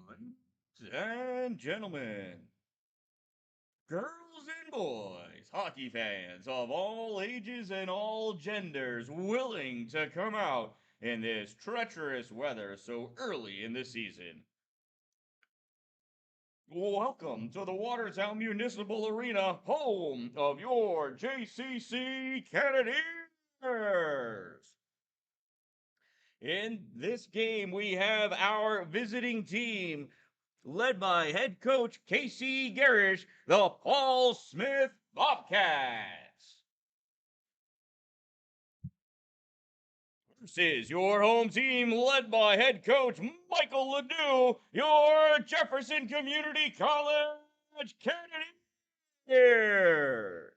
Ladies and gentlemen, girls and boys, hockey fans of all ages and all genders willing to come out in this treacherous weather so early in the season. Welcome to the Watertown Municipal Arena, home of your JCC Cannoneers. In this game, we have our visiting team led by head coach Casey Garish, the Paul Smith Bobcats. Versus your home team led by head coach Michael Ledoux, your Jefferson Community College Cannoneers.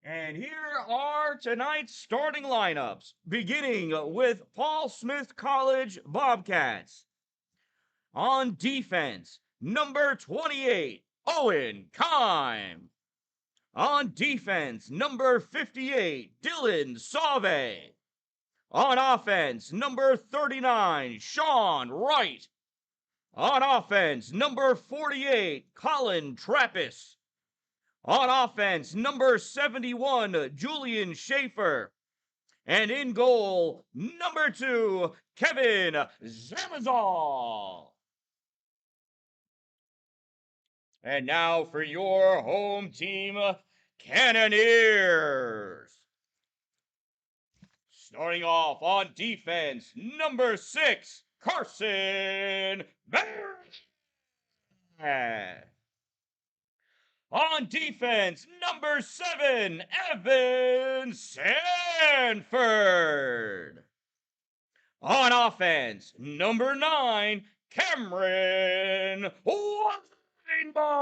And here are tonight's starting lineups, beginning with Paul Smith College Bobcats. On defense, number 28, Owen Kime. On defense, number 58, Dylan Sauve. On offense, number 39, Sean Wright. On offense, number 48, Colin Trappis. On offense, number 71, Julian Schaefer. And in goal, number 2, Kevin Zamazal. And now for your home team, Cannoneers. Starting off on defense, number 6, Carson Barrett. On defense, number 7, Evan Sanford. On offense, number 9, Cameron Weinbar.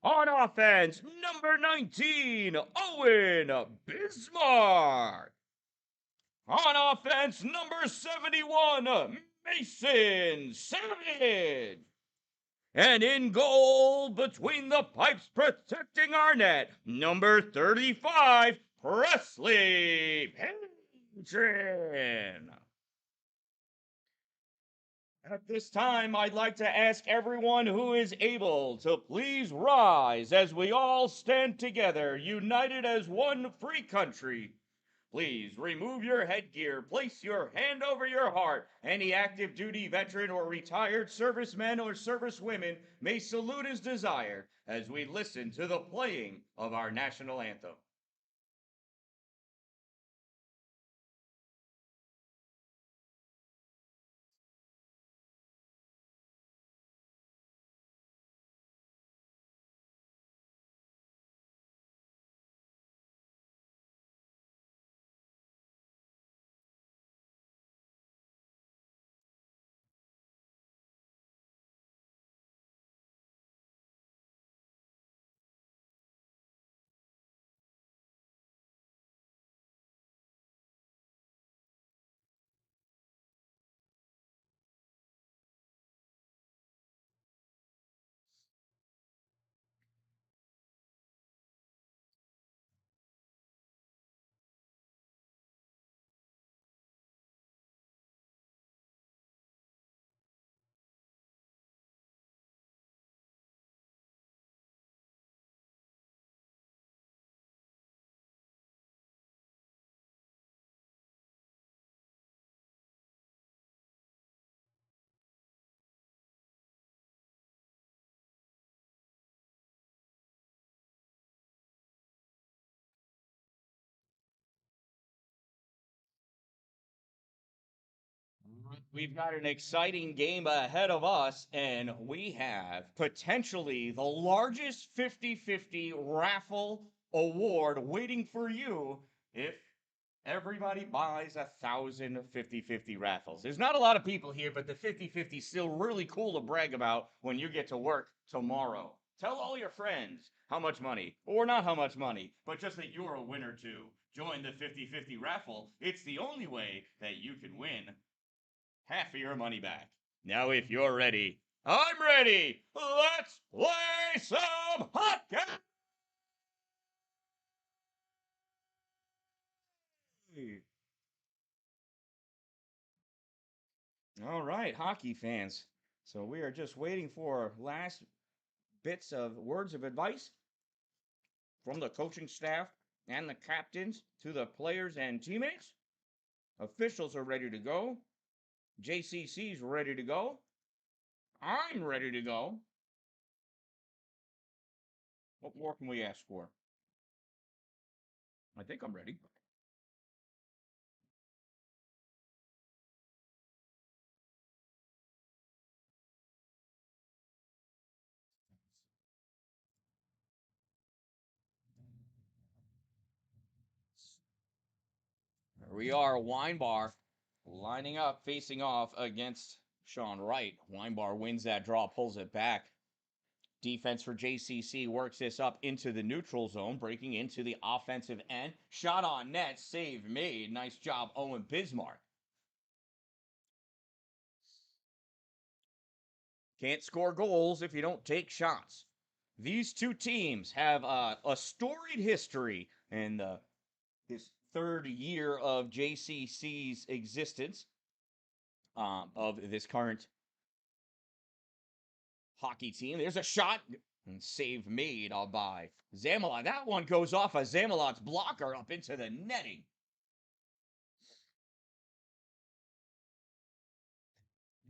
On offense, number 19, Owen Bismarck. On offense, number 71, Mason Savage. And in goal, between the pipes protecting our net, number 35, Presley Patron. At this time, I'd like to ask everyone who is able to please rise as we all stand together, united as one free country. Please remove your headgear, place your hand over your heart. Any active duty veteran or retired servicemen or servicewomen may salute as desired as we listen to the playing of our national anthem. We've got an exciting game ahead of us, and we have potentially the largest 50-50 raffle award waiting for you if everybody buys 1,000 50-50 raffles. There's not a lot of people here, but the 50-50 is still really cool to brag about when you get to work tomorrow. Tell all your friends how much money, or not how much money, but just that you're a winner too. Join the 50-50 raffle. It's the only way that you can win half of your money back. Now, if you're ready, I'm ready. Let's play some hockey. All right, hockey fans. So we are just waiting for last bits of words of advice from the coaching staff and the captains to the players and teammates. Officials are ready to go. JCC's ready to go. I'm ready to go. What more can we ask for? I think I'm ready. Here we are, Wine Bar lining up, facing off against Sean Wright. Wine Bar wins that draw, pulls it back. Defense for JCC works this up into the neutral zone, breaking into the offensive end. Shot on net, save made. Nice job, Owen Bismarck. Can't score goals if you don't take shots. These two teams have a storied history in this third year of JCC's existence, of this current hockey team. There's a shot and save made by Zamalot. That one goes off of Zamalot's blocker up into the netting.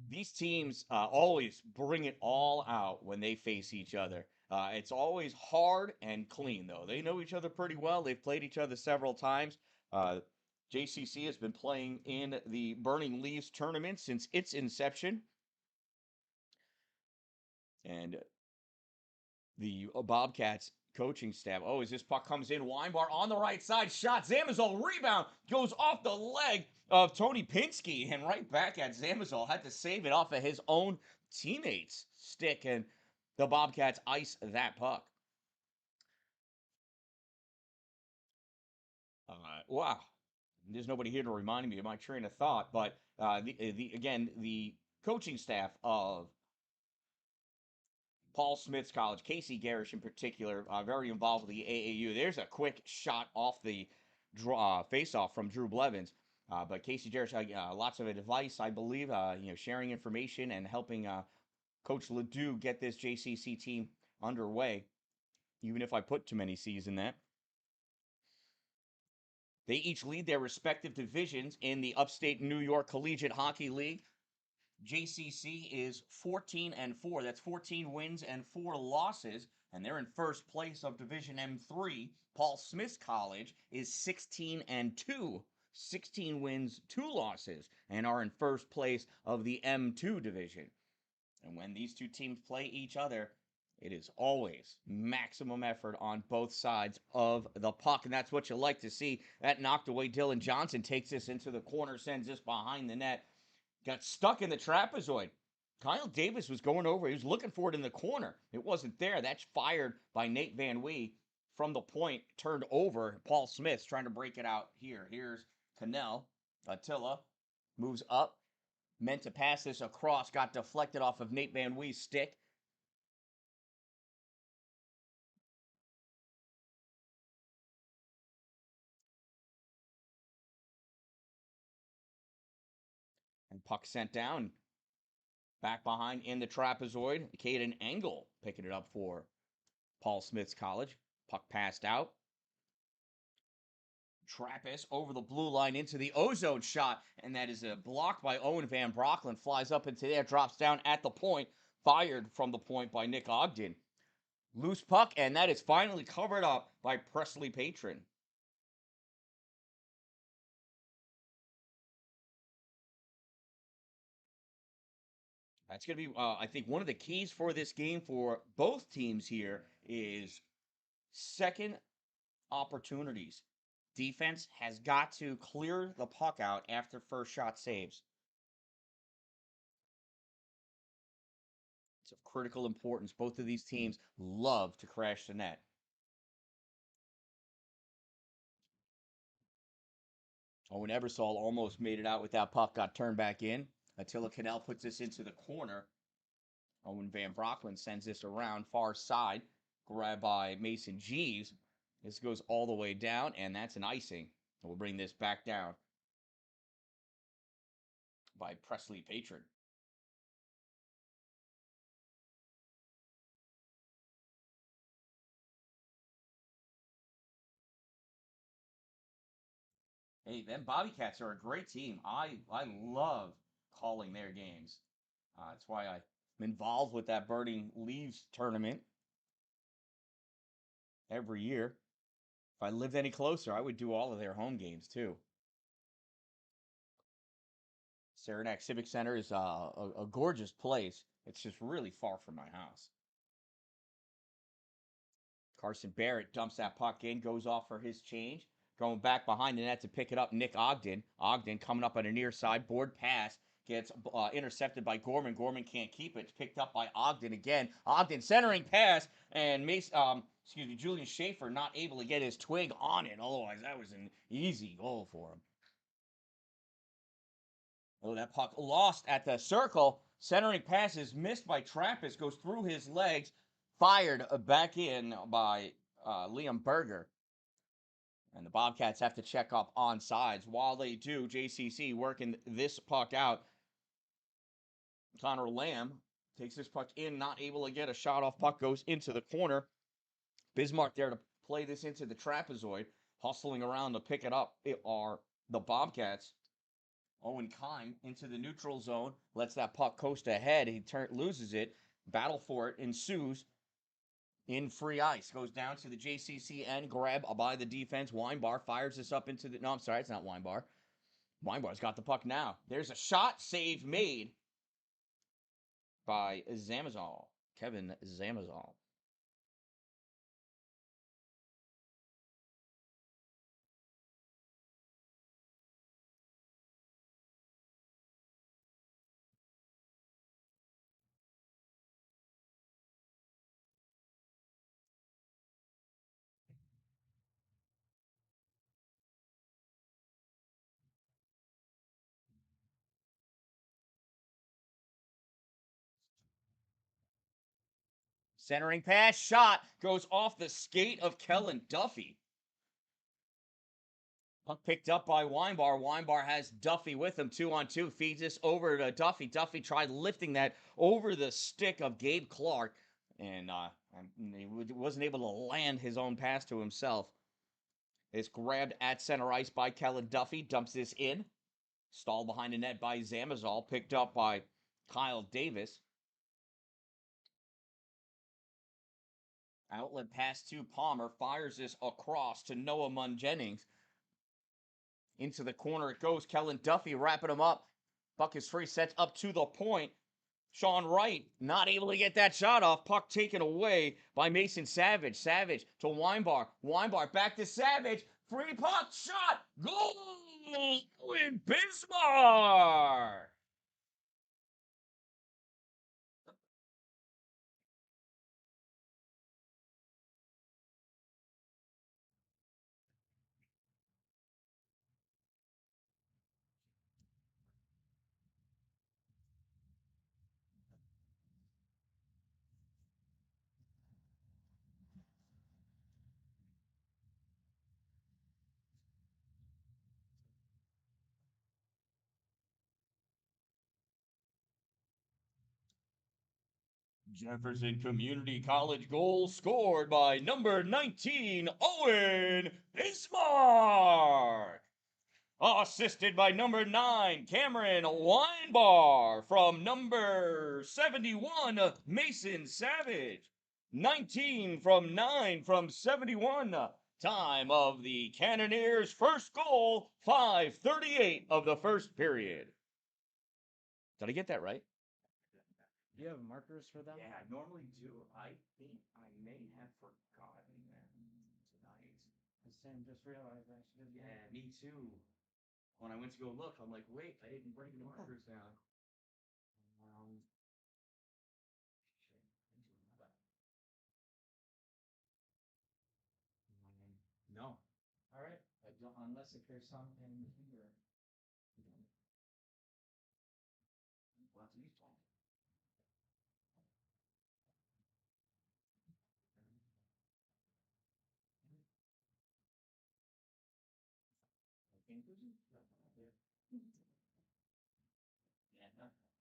These teams always bring it all out when they face each other. It's always hard and clean, though. They know each other pretty well. They've played each other several times. Uh, JCC has been playing in the Burning Leaves tournament since its inception. And the Bobcats coaching staff. Oh, as this puck comes in, Weinbar on the right side, shot. Zamazol rebound goes off the leg of Tony Pinsky and right back at Zamazol. Had to save it off of his own teammate's stick, and the Bobcats ice that puck. Wow. There's nobody here to remind me of my train of thought, but the coaching staff of Paul Smith's college, Casey Garish in particular, very involved with the AAU. There's a quick shot off the face-off from Drew Blevins. But Casey Garish, lots of advice, I believe, sharing information and helping Coach Ledoux get this JCC team underway, even if I put too many C's in that. They each lead their respective divisions in the Upstate New York Collegiate Hockey League. JCC is 14-4. That's 14 wins and 4 losses, and they're in first place of Division M3. Paul Smith's College is 16-2. 16 wins, 2 losses, and are in first place of the M2 division. And when these two teams play each other, it is always maximum effort on both sides of the puck, and that's what you like to see. That knocked away Dylan Johnson, takes this into the corner, sends this behind the net. Got stuck in the trapezoid. Kyle Davis was going over. He was looking for it in the corner. It wasn't there. That's fired by Nate Van Wee from the point, turned over. Paul Smith's trying to break it out here. Here's Cannell. Attila moves up. Meant to pass this across. Got deflected off of Nate Van Wee's stick. And puck sent down. Back behind in the trapezoid. Caden Engel picking it up for Paul Smith's College. Puck passed out. Trappist over the blue line into the ozone shot, and that is a block by Owen Van Brocklin. Flies up into there, drops down at the point, fired from the point by Nick Ogden. Loose puck, and that is finally covered up by Presley Patron. That's going to be, I think, one of the keys for this game for both teams here is second opportunities. Defense has got to clear the puck out after first shot saves. It's of critical importance. Both of these teams love to crash the net. Owen Ebersol almost made it out with that puck, got turned back in. Attila Cannell puts this into the corner. Owen Van Brocklin sends this around far side, grabbed by Mason Jeeves. This goes all the way down, and that's an icing. We'll bring this back down by Presley Patron. Hey, them Bobcats are a great team. I love calling their games. That's why I'm involved with that Birding Leaves tournament every year. If I lived any closer, I would do all of their home games too. Saranac Civic Center is a gorgeous place. It's just really far from my house. Carson Barrett dumps that puck in, goes off for his change. Going back behind the net to pick it up, Nick Ogden. Ogden coming up on the near side, board pass. Gets intercepted by Gorman. Gorman can't keep it. It's picked up by Ogden again. Ogden centering pass, and Julian Schaefer not able to get his twig on it. Otherwise, that was an easy goal for him. Oh, that puck lost at the circle. Centering pass is missed by Trappist. Goes through his legs. Fired back in by Liam Berger. And the Bobcats have to check up on sides. While they do, JCC working this puck out. Connor Lamb takes this puck in, not able to get a shot off. Puck goes into the corner. Bismarck there to play this into the trapezoid. Hustling around to pick it up. It are the Bobcats. Owen Kime into the neutral zone. Lets that puck coast ahead. He loses it. Battle for it ensues. In free ice. Goes down to the JCC end. Grab by the defense. Weinbar fires this up into the... No, I'm sorry. It's not Weinbar. Weinbar's got the puck now. There's a shot. Save made by Zamazal. Kevin Zamazal. Centering pass, shot, goes off the skate of Kellen Duffy. Puck picked up by Weinbar. Weinbar has Duffy with him, 2-on-2. Feeds this over to Duffy. Duffy tried lifting that over the stick of Gabe Clark, and he wasn't able to land his own pass to himself. It's grabbed at center ice by Kellen Duffy. Dumps this in. Stalled behind the net by Zamazal. Picked up by Kyle Davis. Outlet pass to Palmer. Fires this across to Noah Munn Jennings. Into the corner it goes. Kellen Duffy wrapping him up. Puck is free. Sets up to the point. Sean Wright not able to get that shot off. Puck taken away by Mason Savage. Savage to Weinbar. Weinbar back to Savage. Free puck shot. Goal in Bismarck. Jefferson Community College goal scored by number 19, Owen Bismarck. Assisted by number 9, Cameron Weinbar. From number 71, Mason Savage. 19 from 9 from 71. Time of the Cannoneers' first goal, 5:38 of the first period. Did I get that right? Do you have markers for them? Yeah, I normally do. I think I may have forgotten that tonight. Sam just realized I should have. Yeah, me too. When I went to go look, I'm like, wait, I didn't bring the markers down. Um, No. all right. I don't, unless if there's something here. Well, that's useful.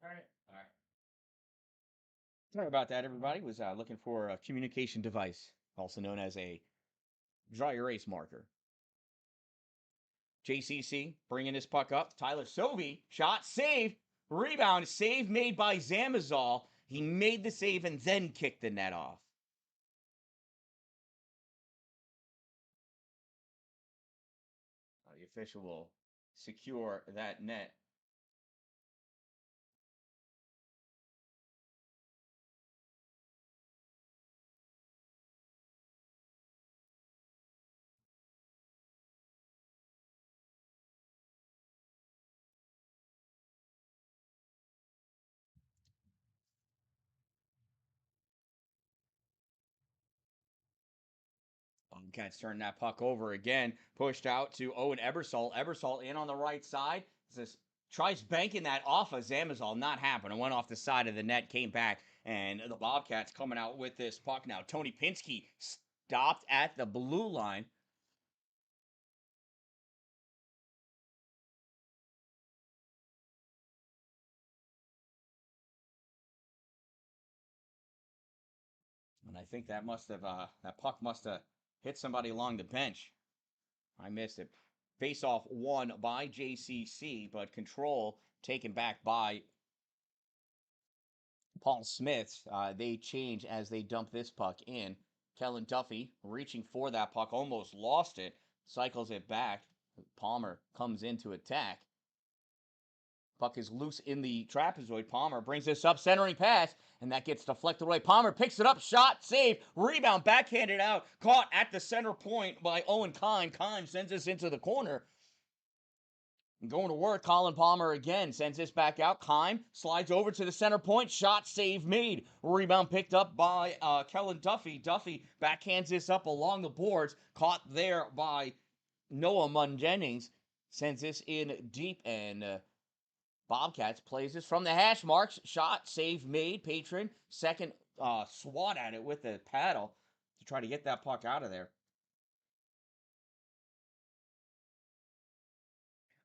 All right. Sorry about that, everybody. Was looking for a communication device, also known as a dry erase marker. JCC bringing this puck up. Tyler Sovey, shot, save, rebound, save made by Zamazal. He made the save and then kicked the net off. The official will secure that net. Bobcats turn that puck over again. Pushed out to Owen Ebersol. Ebersol in on the right side. This tries banking that off of Zamazal. Not happening. Went off the side of the net, came back, and the Bobcats coming out with this puck now. Tony Pinsky stopped at the blue line. And I think that puck must have hit somebody along the bench. I missed it. Face off won by JCC, but control taken back by Paul Smith. They change as they dump this puck in. Kellen Duffy reaching for that puck, almost lost it, cycles it back. Palmer comes in to attack. Puck is loose in the trapezoid. Palmer brings this up, centering pass, and that gets deflected away. Palmer picks it up, shot, save, rebound, backhanded out, caught at the center point by Owen Kime. Kime sends this into the corner. Going to work, Colin Palmer again sends this back out. Kime slides over to the center point. Shot, save made. Rebound picked up by Kellen Duffy. Duffy backhands this up along the boards. Caught there by Noah Munjennings. Sends this in deep, and Bobcats plays this from the hash marks. Shot, save made. Patron, second swat at it with the paddle to try to get that puck out of there.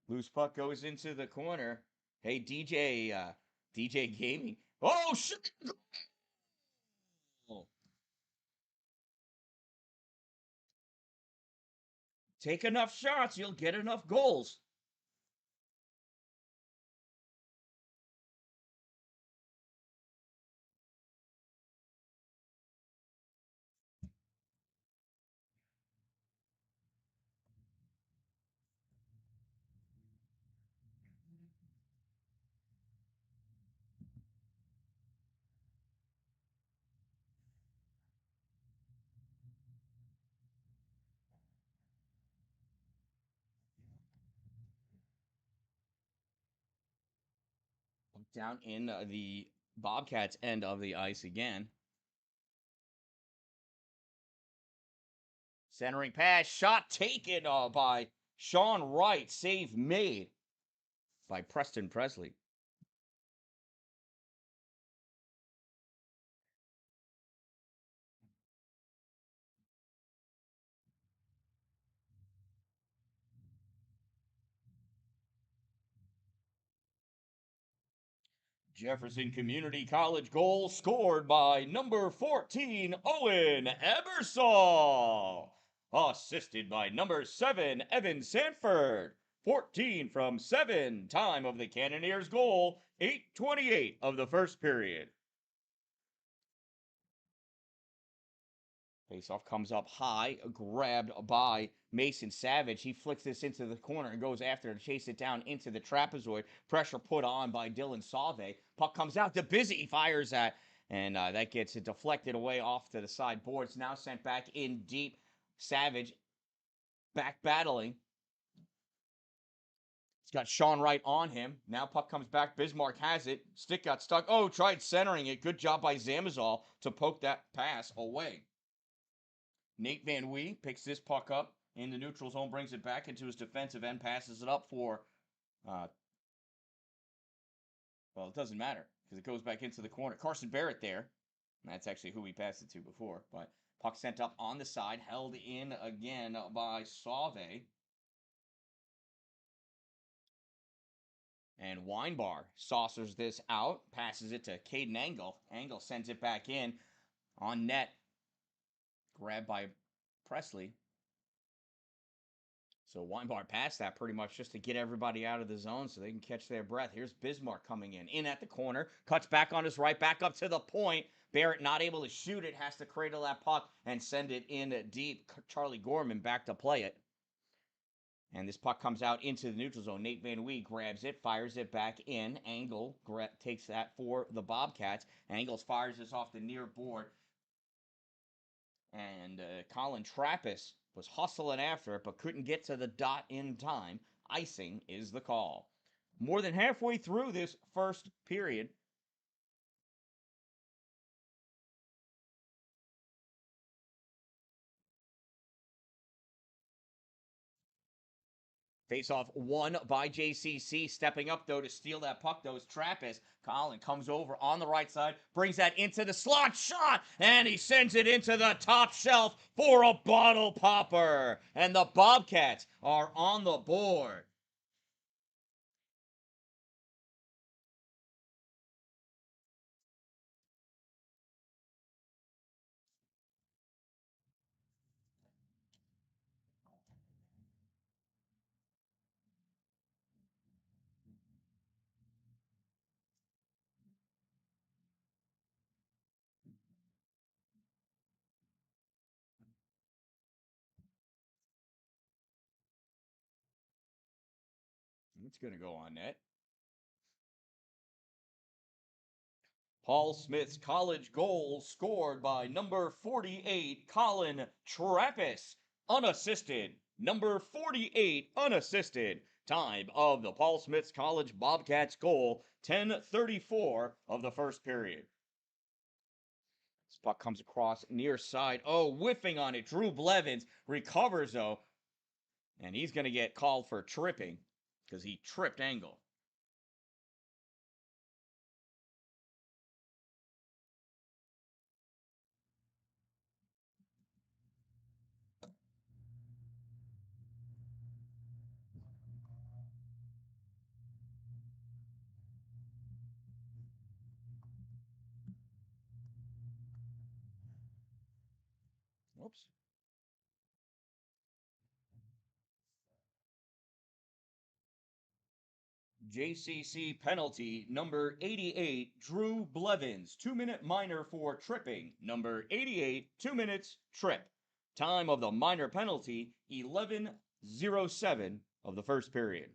Loose puck goes into the corner. Hey, DJ Gaming. Oh, shit! Take enough shots, you'll get enough goals. Down in the Bobcats end of the ice again. Centering pass, shot taken by Sean Wright. Save made by Preston Presley. Jefferson Community College goal scored by number 14, Owen Ebersol. Assisted by number 7, Evan Sanford. 14 from 7. Time of the Cannoneers goal, 8:28 of the first period. Faceoff comes up high, grabbed by Mason Savage. He flicks this into the corner and goes after to chase it down into the trapezoid. Pressure put on by Dylan Sauve. Puck comes out to Busy, fires that, and that gets it deflected away off to the side boards. Now sent back in deep. Savage back battling. He's got Sean Wright on him. Now puck comes back. Bismarck has it. Stick got stuck. Oh, tried centering it. Good job by Zamazal to poke that pass away. Nate Van Wee picks this puck up in the neutral zone, brings it back into his defensive end, passes it up for, well, it doesn't matter because it goes back into the corner. Carson Barrett there. That's actually who we passed it to before, but puck sent up on the side, held in again by Sauve. And Weinbar saucers this out, passes it to Caden Angle. Angle sends it back in on net. Grabbed by Presley. So Weinbar passed that pretty much just to get everybody out of the zone so they can catch their breath. Here's Bismarck coming in at the corner, cuts back on his right, back up to the point. Barrett not able to shoot it, has to cradle that puck and send it in deep. Charlie Gorman back to play it. And this puck comes out into the neutral zone. Nate Van Wee grabs it, fires it back in. Angle takes that for the Bobcats. Angles fires this off the near board. And Colin Trappist was hustling after it, but couldn't get to the dot in time. Icing is the call. More than halfway through this first period. Face-off won by JCC. Stepping up, though, to steal that puck, though, is Trappist. Colin comes over on the right side, brings that into the slot shot, and he sends it into the top shelf for a bottle popper. And the Bobcats are on the board. It's going to go on net. Paul Smith's college goal scored by number 48, Colin Trappist, unassisted. Number 48, unassisted. Time of the Paul Smith's College Bobcats goal, 10:34 of the first period. This puck comes across near side. Oh, whiffing on it. Drew Blevins recovers, though. And he's going to get called for tripping because he tripped Angle. Whoops. JCC penalty, number 88, Drew Blevins. 2-minute minor for tripping. Number 88, 2 minutes, trip. Time of the minor penalty, 11:07 of the first period.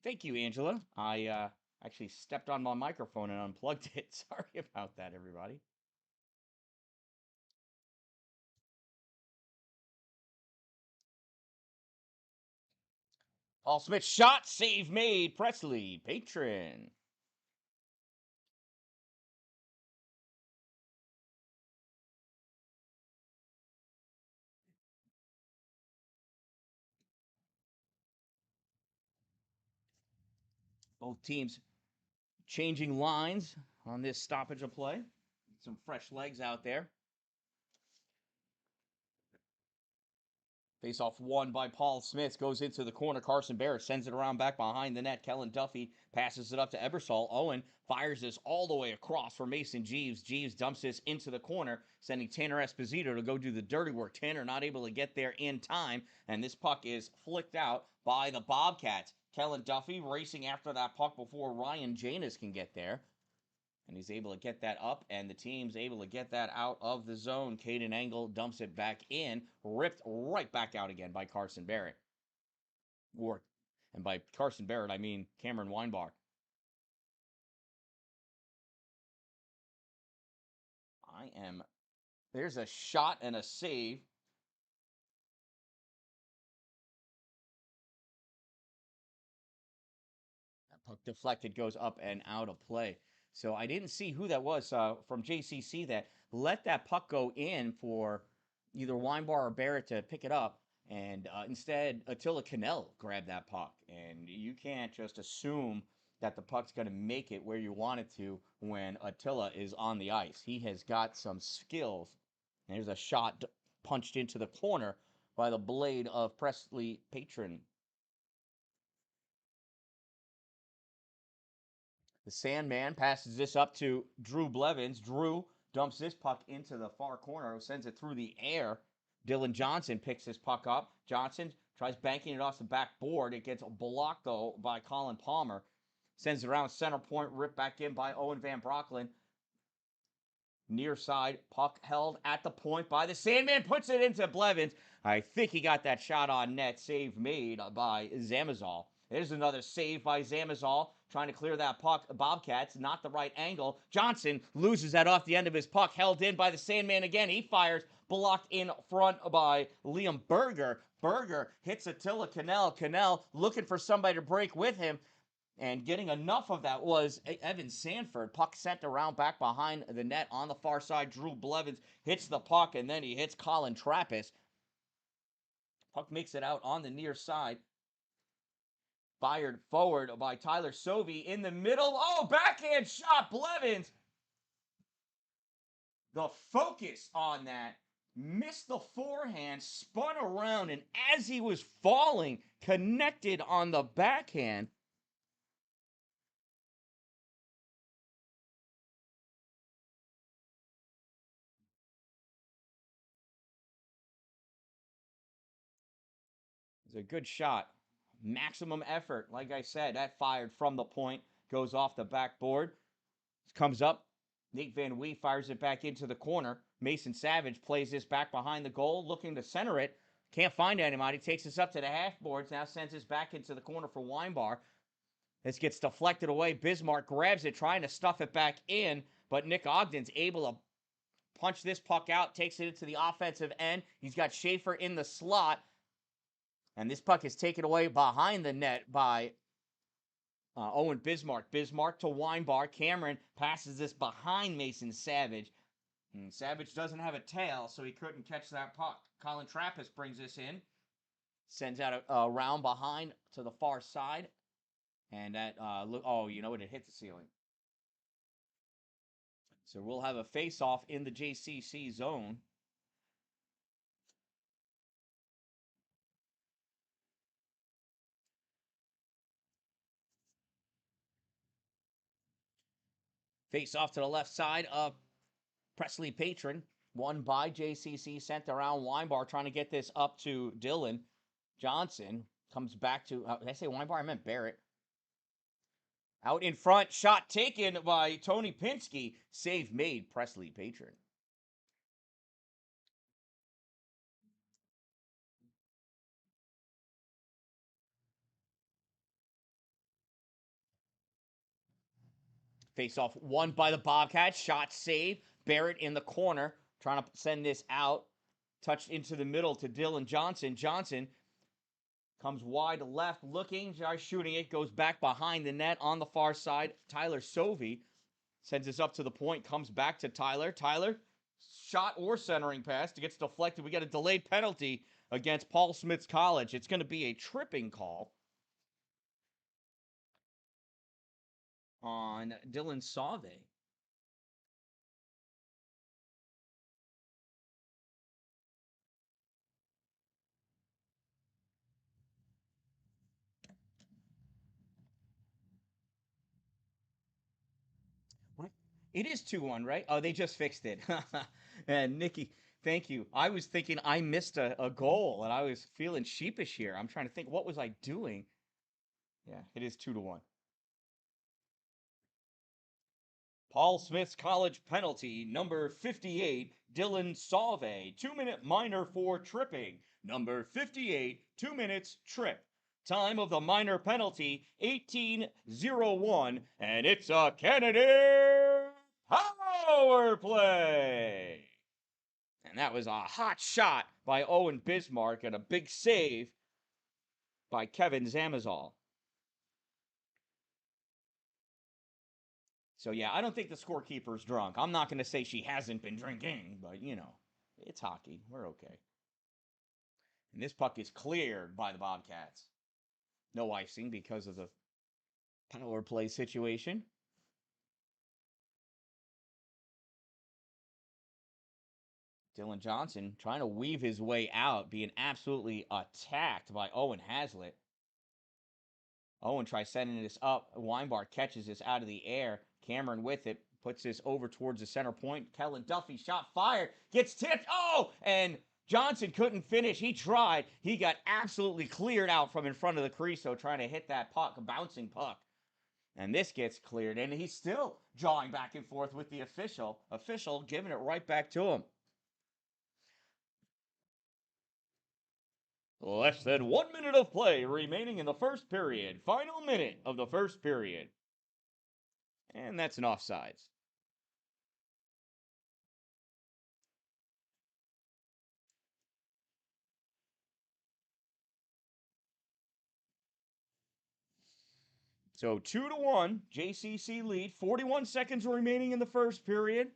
Thank you, Angela. I actually stepped on my microphone and unplugged it. Sorry about that, everybody. Paul Smith shot, save made. Presley, patron. Both teams changing lines on this stoppage of play. Some fresh legs out there. Face off won by Paul Smith. Goes into the corner. Carson Barrett sends it around back behind the net. Kellen Duffy passes it up to Ebersol. Owen fires this all the way across for Mason Jeeves. Jeeves dumps this into the corner, sending Tanner Esposito to go do the dirty work. Tanner not able to get there in time, and this puck is flicked out by the Bobcats. Kellen Duffy racing after that puck before Ryan Janus can get there. And he's able to get that up, and the team's able to get that out of the zone. Caden Engel dumps it back in, ripped right back out again by Carson Barrett. And by Carson Barrett, I mean Cameron Weinbach. There's a shot and a save. That puck deflected, goes up and out of play. So I didn't see who that was from JCC that let that puck go in for either Weinbar or Barrett to pick it up. And instead, Attila Cannell grabbed that puck. And you can't just assume that the puck's going to make it where you want it to when Attila is on the ice. He has got some skills. And there's a shot punched into the corner by the blade of Presley Patron. The Sandman passes this up to Drew Blevins. Drew dumps this puck into the far corner, sends it through the air. Dylan Johnson picks this puck up. Johnson tries banking it off the backboard. It gets blocked, though, by Colin Palmer. Sends it around center point, ripped back in by Owen Van Brocklin. Near side, puck held at the point by the Sandman, puts it into Blevins. I think he got that shot on net. Save made by Zamazal. There's another save by Zamazal, trying to clear that puck. Bobcats, not the right angle. Johnson loses that off the end of his puck, held in by the Sandman again. He fires, blocked in front by Liam Berger. Berger hits Attila Cannell. Cannell looking for somebody to break with him. And getting enough of that was Evan Sanford. Puck sent around back behind the net on the far side. Drew Blevins hits the puck, and then he hits Colin Trappist. Puck makes it out on the near side. Fired forward by Tyler Sovey in the middle. Oh, backhand shot, Blevins. The focus on that. Missed the forehand, spun around, and as he was falling, connected on the backhand. It's a good shot. Maximum effort. Like I said, that fired from the point, goes off the backboard. Comes up. Nate Van Wee fires it back into the corner. Mason Savage plays this back behind the goal, looking to center it. Can't find anybody. Takes this up to the half boards. Now sends this back into the corner for Weinbar. This gets deflected away. Bismarck grabs it, trying to stuff it back in, but Nick Ogden's able to punch this puck out, takes it into the offensive end. He's got Schaefer in the slot. And this puck is taken away behind the net by Owen Bismarck. Bismarck to Weinbar. Cameron passes this behind Mason Savage. And Savage doesn't have a tail, so he couldn't catch that puck. Colin Trappist brings this in. Sends out a round behind to the far side. And that, oh, you know what? It hit the ceiling. So we'll have a face-off in the JCC zone. Face off to the left side of Presley Patron. Won by JCC. Sent around Weinbar, trying to get this up to Dylan Johnson. Comes back to, did I say Weinbar? I meant Barrett. Out in front. Shot taken by Tony Pinsky. Save made, Presley Patron. Face off won by the Bobcats. Shot save. Barrett in the corner, trying to send this out. Touched into the middle to Dylan Johnson. Johnson comes wide left, looking, shooting it. Goes back behind the net on the far side. Tyler Sovey sends this up to the point. Comes back to Tyler. Tyler, shot or centering pass. It gets deflected. We got a delayed penalty against Paul Smith's College. It's going to be a tripping call on Dylan Sauve. What? It is 2-1, right? Oh, they just fixed it. And Nikki, thank you. I was thinking I missed a goal, and I was feeling sheepish here. I'm trying to think, what was I doing? Yeah, it is 2-1. Paul Smith's College penalty, number 58, Dylan Sauve, 2-minute minor for tripping. Number 58, 2 minutes trip. Time of the minor penalty, 18:01, and it's a Cannoneers power play. And that was a hot shot by Owen Bismarck and a big save by Kevin Zamazal. So yeah, I don't think the scorekeeper's drunk. I'm not going to say she hasn't been drinking, but you know, it's hockey. We're okay. And this puck is cleared by the Bobcats. No icing because of the power play situation. Dylan Johnson trying to weave his way out, being absolutely attacked by Owen Hazlitt. Owen tries sending this up. Weinbar catches this out of the air. Cameron with it, puts this over towards the center point. Kellen Duffy shot fired, gets tipped. Oh, and Johnson couldn't finish. He tried. He got absolutely cleared out from in front of the crease, so trying to hit that puck, a bouncing puck. And this gets cleared, and he's still jawing back and forth with the official. Official giving it right back to him. Less than 1 minute of play remaining in the first period. Final minute of the first period. And that's an offsides. So 2-1, JCC lead. 41 seconds remaining in the first period.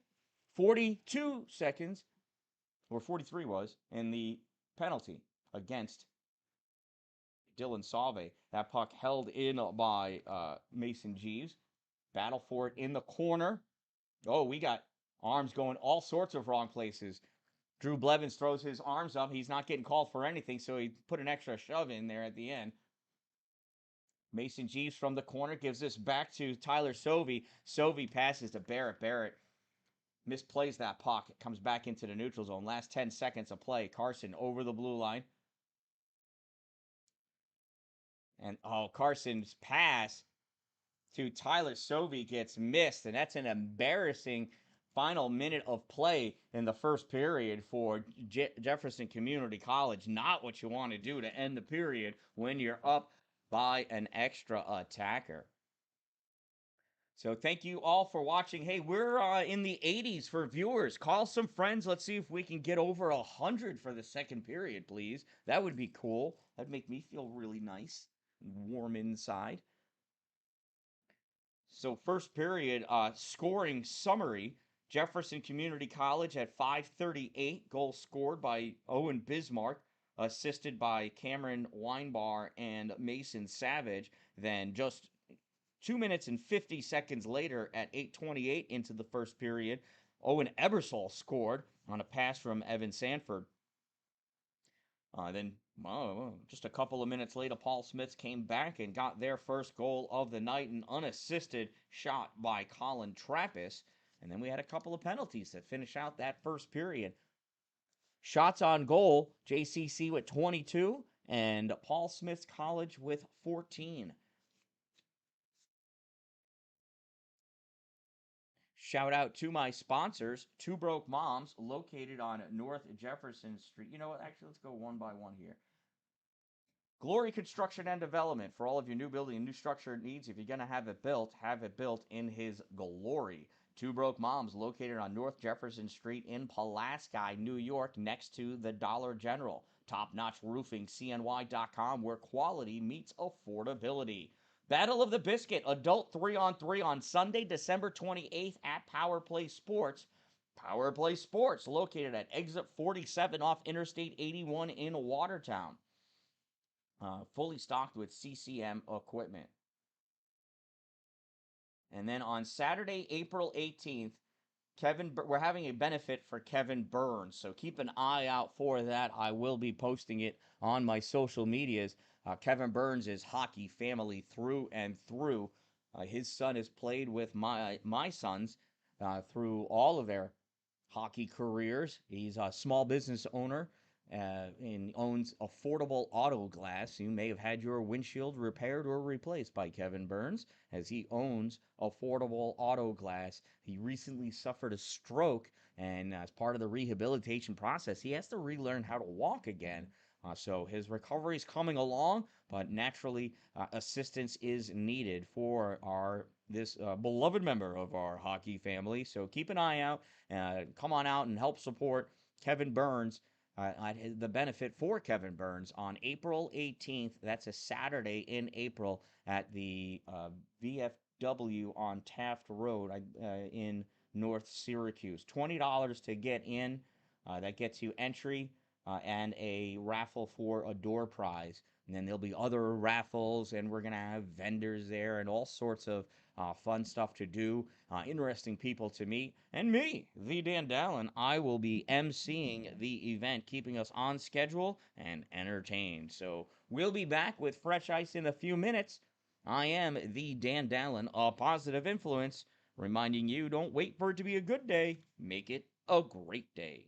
42 seconds, or 43 was, in the penalty against Dylan Sauve. That puck held in by Mason Jeeves. Battle for it in the corner. Oh, we got arms going all sorts of wrong places. Drew Blevins throws his arms up. He's not getting called for anything, so he put an extra shove in there at the end. Mason Jeeves from the corner gives this back to Tyler Sovey. Sovey passes to Barrett. Barrett misplays that puck. It comes back into the neutral zone. Last 10 seconds of play. Carson over the blue line. And, Carson's pass to Tyler Sovey gets missed. And that's an embarrassing final minute of play in the first period for Jefferson Community College. Not what you want to do to end the period when you're up by an extra attacker. So thank you all for watching. Hey, we're in the 80s for viewers. Call some friends. Let's see if we can get over 100 for the second period, please. That would be cool. That'd make me feel really nice and warm inside. So first period, scoring summary. Jefferson Community College at 5:38. Goal scored by Owen Bismarck, assisted by Cameron Weinbar and Mason Savage. Then just 2 minutes and 50 seconds later at 8:28 into the first period, Owen Ebersol scored on a pass from Evan Sanford. Then just a couple of minutes later, Paul Smith came back and got their first goal of the night, an unassisted shot by Colin Trappis. And then we had a couple of penalties that finish out that first period. Shots on goal, JCC with 22 and Paul Smith's College with 14. Shout out to my sponsors, Two Broke Moms, located on North Jefferson Street. You know what? Actually, let's go one by one here. Glory Construction and Development for all of your new building and new structure needs. If you're going to have it built in his glory. Two Broke Moms, located on North Jefferson Street in Pulaski, New York, next to the Dollar General. Top Notch Roofing, CNY.com, where quality meets affordability. Battle of the Biscuit, adult 3-on-3 on Sunday, December 28th at Power Play Sports. Power Play Sports, located at exit 47 off Interstate 81 in Watertown. Fully stocked with CCM equipment. And then on Saturday, April 18th, we're having a benefit for Kevin Burns, so keep an eye out for that. I will be posting it on my social medias. Kevin Burns is hockey family through and through. His son has played with my sons through all of their hockey careers. He's a small business owner and owns Affordable Auto Glass. You may have had your windshield repaired or replaced by Kevin Burns, as he owns Affordable Auto Glass. He recently suffered a stroke, and as part of the rehabilitation process, he has to relearn how to walk again. So his recovery is coming along, but naturally, assistance is needed for this beloved member of our hockey family. So keep an eye out. Come on out and help support Kevin Burns. The benefit for Kevin Burns on April 18th. That's a Saturday in April at the VFW on Taft Road in North Syracuse. $20 to get in. That gets you entry and a raffle for a door prize. And then there'll be other raffles, and we're going to have vendors there and all sorts of fun stuff to do, interesting people to meet. And me, the Dan-Dalin, I will be emceeing the event, keeping us on schedule and entertained. So we'll be back with Fresh Ice in a few minutes. I am the Dan-Dalin, a positive influence, reminding you, don't wait for it to be a good day. Make it a great day.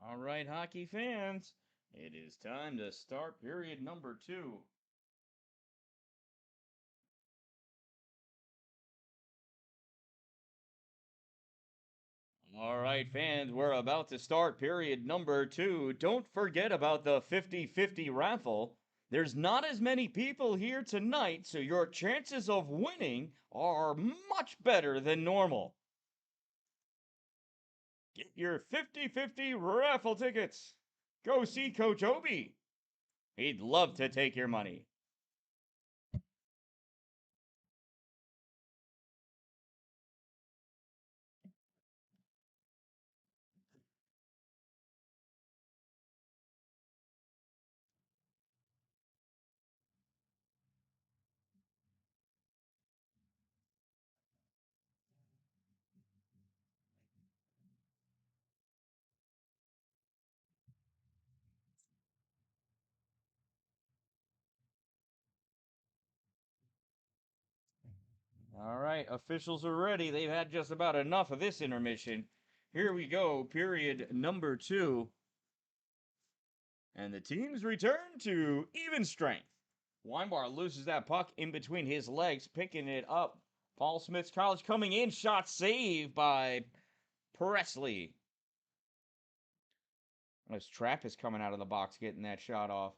All right, hockey fans, it is time to start period number 2. All right, fans, we're about to start period number 2. Don't forget about the 50-50 raffle. There's not as many people here tonight, so your chances of winning are much better than normal. Get your 50-50 raffle tickets. Go see Coach Obi. He'd love to take your money. All right, officials are ready. They've had just about enough of this intermission. Here we go, period number 2. And the teams return to even strength. Weinbar loses that puck in between his legs, picking it up. Paul Smith's College coming in, shot saved by Presley. As Trappist coming out of the box, getting that shot off.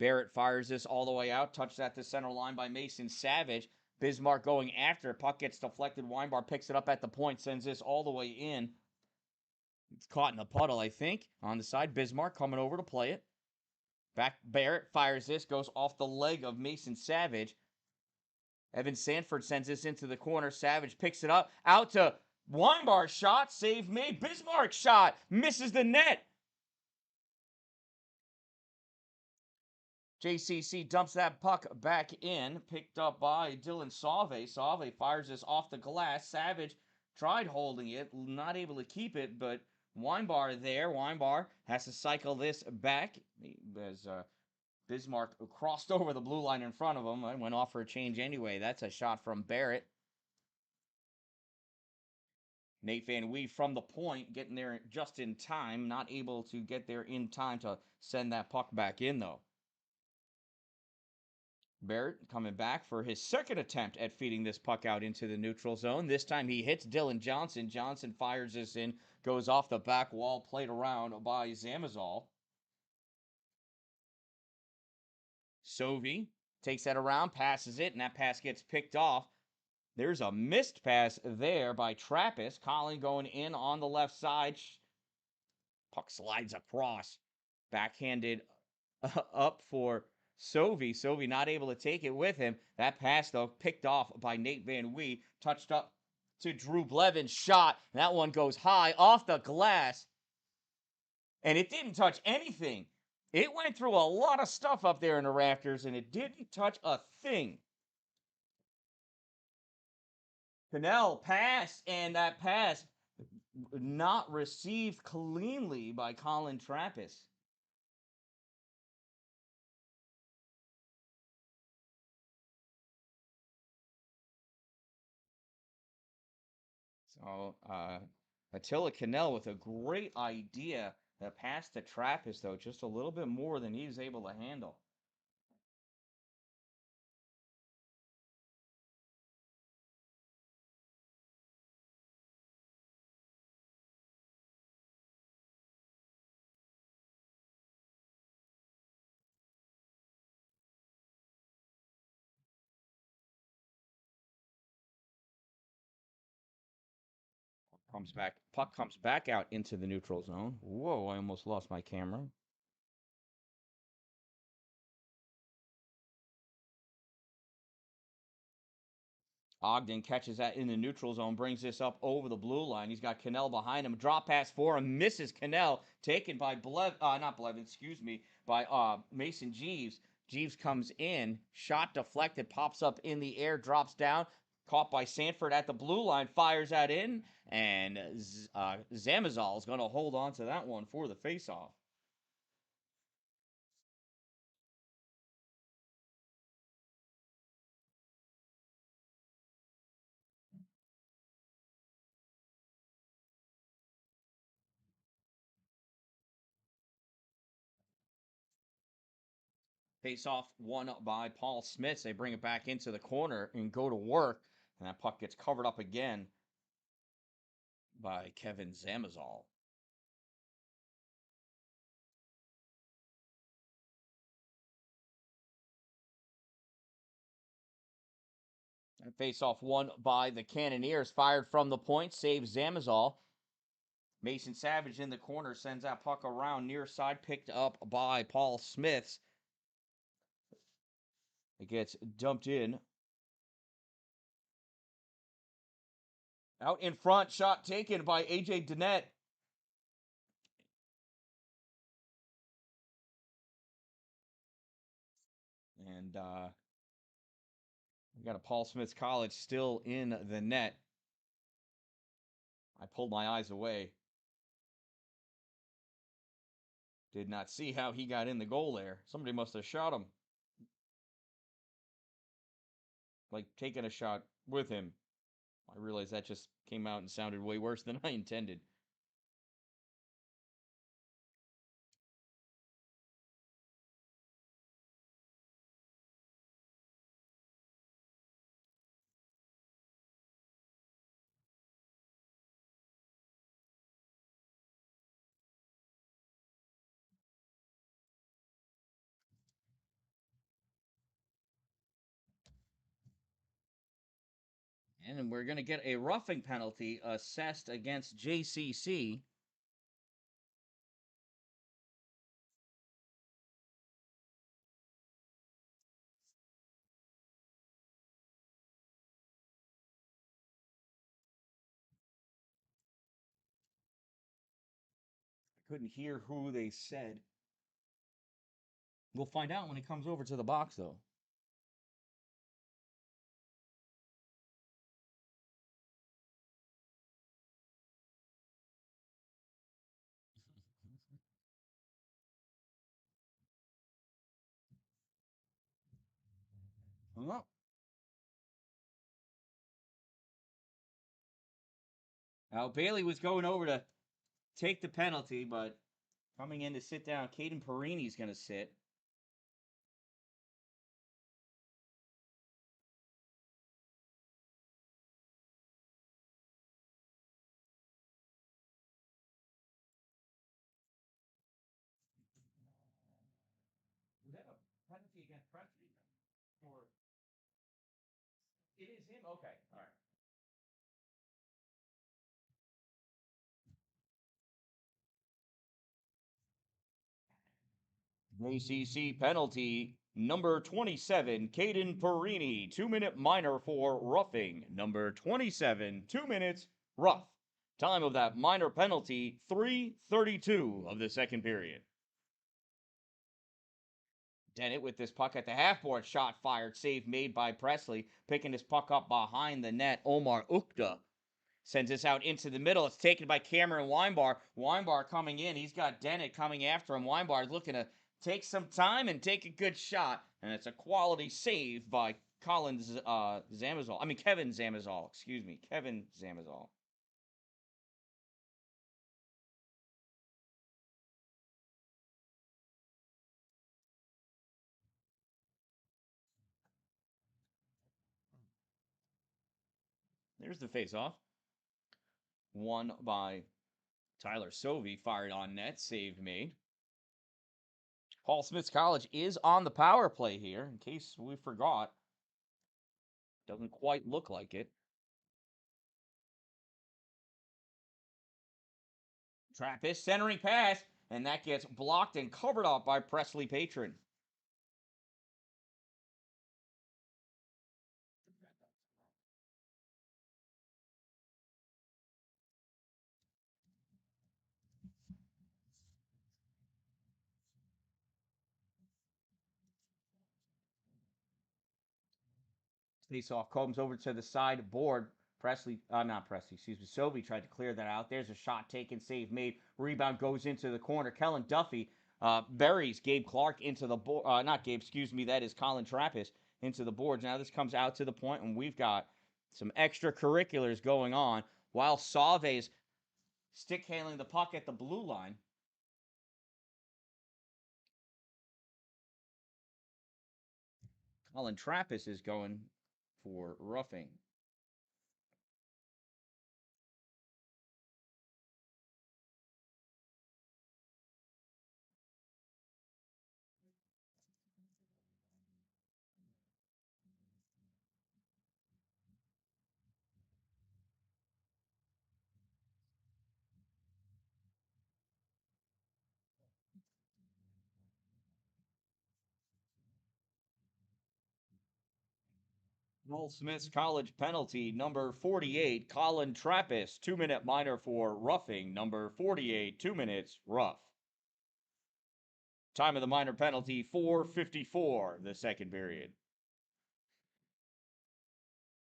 Barrett fires this all the way out. Touched at the center line by Mason Savage. Bismarck going after it. Puck gets deflected. Weinbar picks it up at the point, sends this all the way in. It's caught in the puddle, I think. On the side, Bismarck coming over to play it. Back, Barrett fires this, goes off the leg of Mason Savage. Evan Sanford sends this into the corner. Savage picks it up. Out to Weinbar. Shot. Save made. Bismarck shot. Misses the net. JCC dumps that puck back in. Picked up by Dylan Sauve. Sauve fires this off the glass. Savage tried holding it. Not able to keep it, but Weinbar there. Weinbar has to cycle this back as Bismarck crossed over the blue line in front of him and went off for a change anyway. That's a shot from Barrett. Nate Van Wee from the point, getting there just in time. Not able to get there in time to send that puck back in, though. Barrett coming back for his second attempt at feeding this puck out into the neutral zone. This time he hits Dylan Johnson. Johnson fires this in, goes off the back wall, played around by Zamazal. Sovey takes that around, passes it, and that pass gets picked off. There's a missed pass there by Trappist. Colin going in on the left side. Puck slides across. Backhanded up for Sovey. Sovey not able to take it with him. That pass, though, picked off by Nate Van Wee. Touched up to Drew Blevins. Shot. And that one goes high off the glass. And it didn't touch anything. It went through a lot of stuff up there in the rafters, and it didn't touch a thing. Cannell pass, and that pass not received cleanly by Colin Trappist. So Attila Cannell with a great idea that pass to Trappist, though, just a little bit more than he was able to handle. Puck comes back out into the neutral zone. Whoa, I almost lost my camera. Ogden catches that in the neutral zone, brings this up over the blue line. He's got Cannell behind him. Drop pass for him, misses Cannell. Taken by by Mason Jeeves. Jeeves comes in, shot deflected, pops up in the air, drops down. Caught by Sanford at the blue line, fires that in, and Zamazal is going to hold on to that one for the faceoff. Face off won by Paul Smith. They bring it back into the corner and go to work. And that puck gets covered up again by Kevin Zamazol. And face off won by the Cannoneers. Fired from the point. Saves Zamazol. Mason Savage in the corner sends that puck around near side. Picked up by Paul Smith. It gets dumped in. Out in front, shot taken by A.J. Dennett. And we got a Paul Smith College still in the net. I pulled my eyes away. Did not see how he got in the goal there. Somebody must have shot him. Like taking a shot with him. I realized that just came out and sounded way worse than I intended. And we're going to get a roughing penalty assessed against JCC. I couldn't hear who they said. We'll find out when it comes over to the box, though. Well, now Bailey was going over to take the penalty, but coming in to sit down, Caden Perini's going to sit. Was that a penalty against Preston? Or it is him? Okay, all right. JCC penalty number 27, Caden Perini, 2-minute minor for roughing. Number 27, 2 minutes, rough. Time of that minor penalty, 3:32 of the second period. Dennett with this puck at the half-board, shot fired, save made by Presley. Picking this puck up behind the net, Omar Ukta sends this out into the middle. It's taken by Cameron Weinbar. Weinbar coming in. He's got Dennett coming after him. Weinbar looking to take some time and take a good shot. And it's a quality save by Kevin Zamazol. Excuse me, Kevin Zamazol. There's the face-off. Won by Tyler Sovey. Fired on net. Save made. Paul Smith College is on the power play here, in case we forgot. Doesn't quite look like it. Trappist centering pass, and that gets blocked and covered up by Presley Patron. Face-off comes over to the side board. Sovey tried to clear that out. There's a shot taken, save made. Rebound goes into the corner. Kellen Duffy buries Gabe Clark into the board. Not Gabe, excuse me. That is Colin Trappist into the boards. Now this comes out to the point, and we've got some extracurriculars going on while Sauve's stick handling the puck at the blue line. Colin Trappist is going for roughing. Paul Smith's college penalty, number 48, Colin Trappist, 2-minute minor for roughing, number 48, 2 minutes, rough. Time of the minor penalty, 4:54, the second period.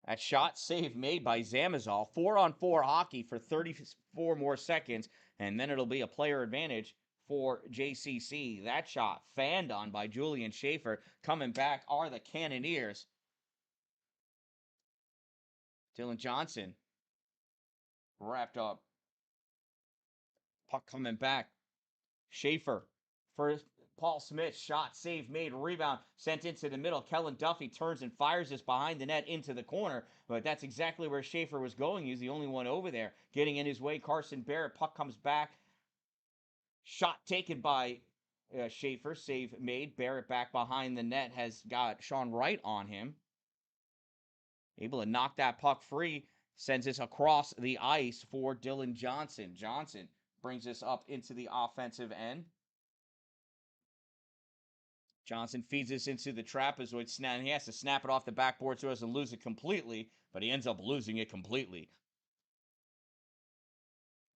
That shot save made by Zamazal, 4-on-4 hockey for 34 more seconds, and then it'll be a player advantage for JCC. That shot fanned on by Julian Schaefer. Coming back are the Cannoneers. Dylan Johnson wrapped up. Puck coming back. Schaefer for Paul Smith. Shot, save made, rebound, sent into the middle. Kellen Duffy turns and fires this behind the net into the corner. But that's exactly where Schaefer was going. He's the only one over there. Getting in his way, Carson Barrett. Puck comes back. Shot taken by Schaefer. Save made. Barrett back behind the net has got Sean Wright on him. Able to knock that puck free. Sends this across the ice for Dylan Johnson. Johnson brings this up into the offensive end. Johnson feeds this into the trapezoid snap. He has to snap it off the backboard so he doesn't lose it completely, but he ends up losing it completely.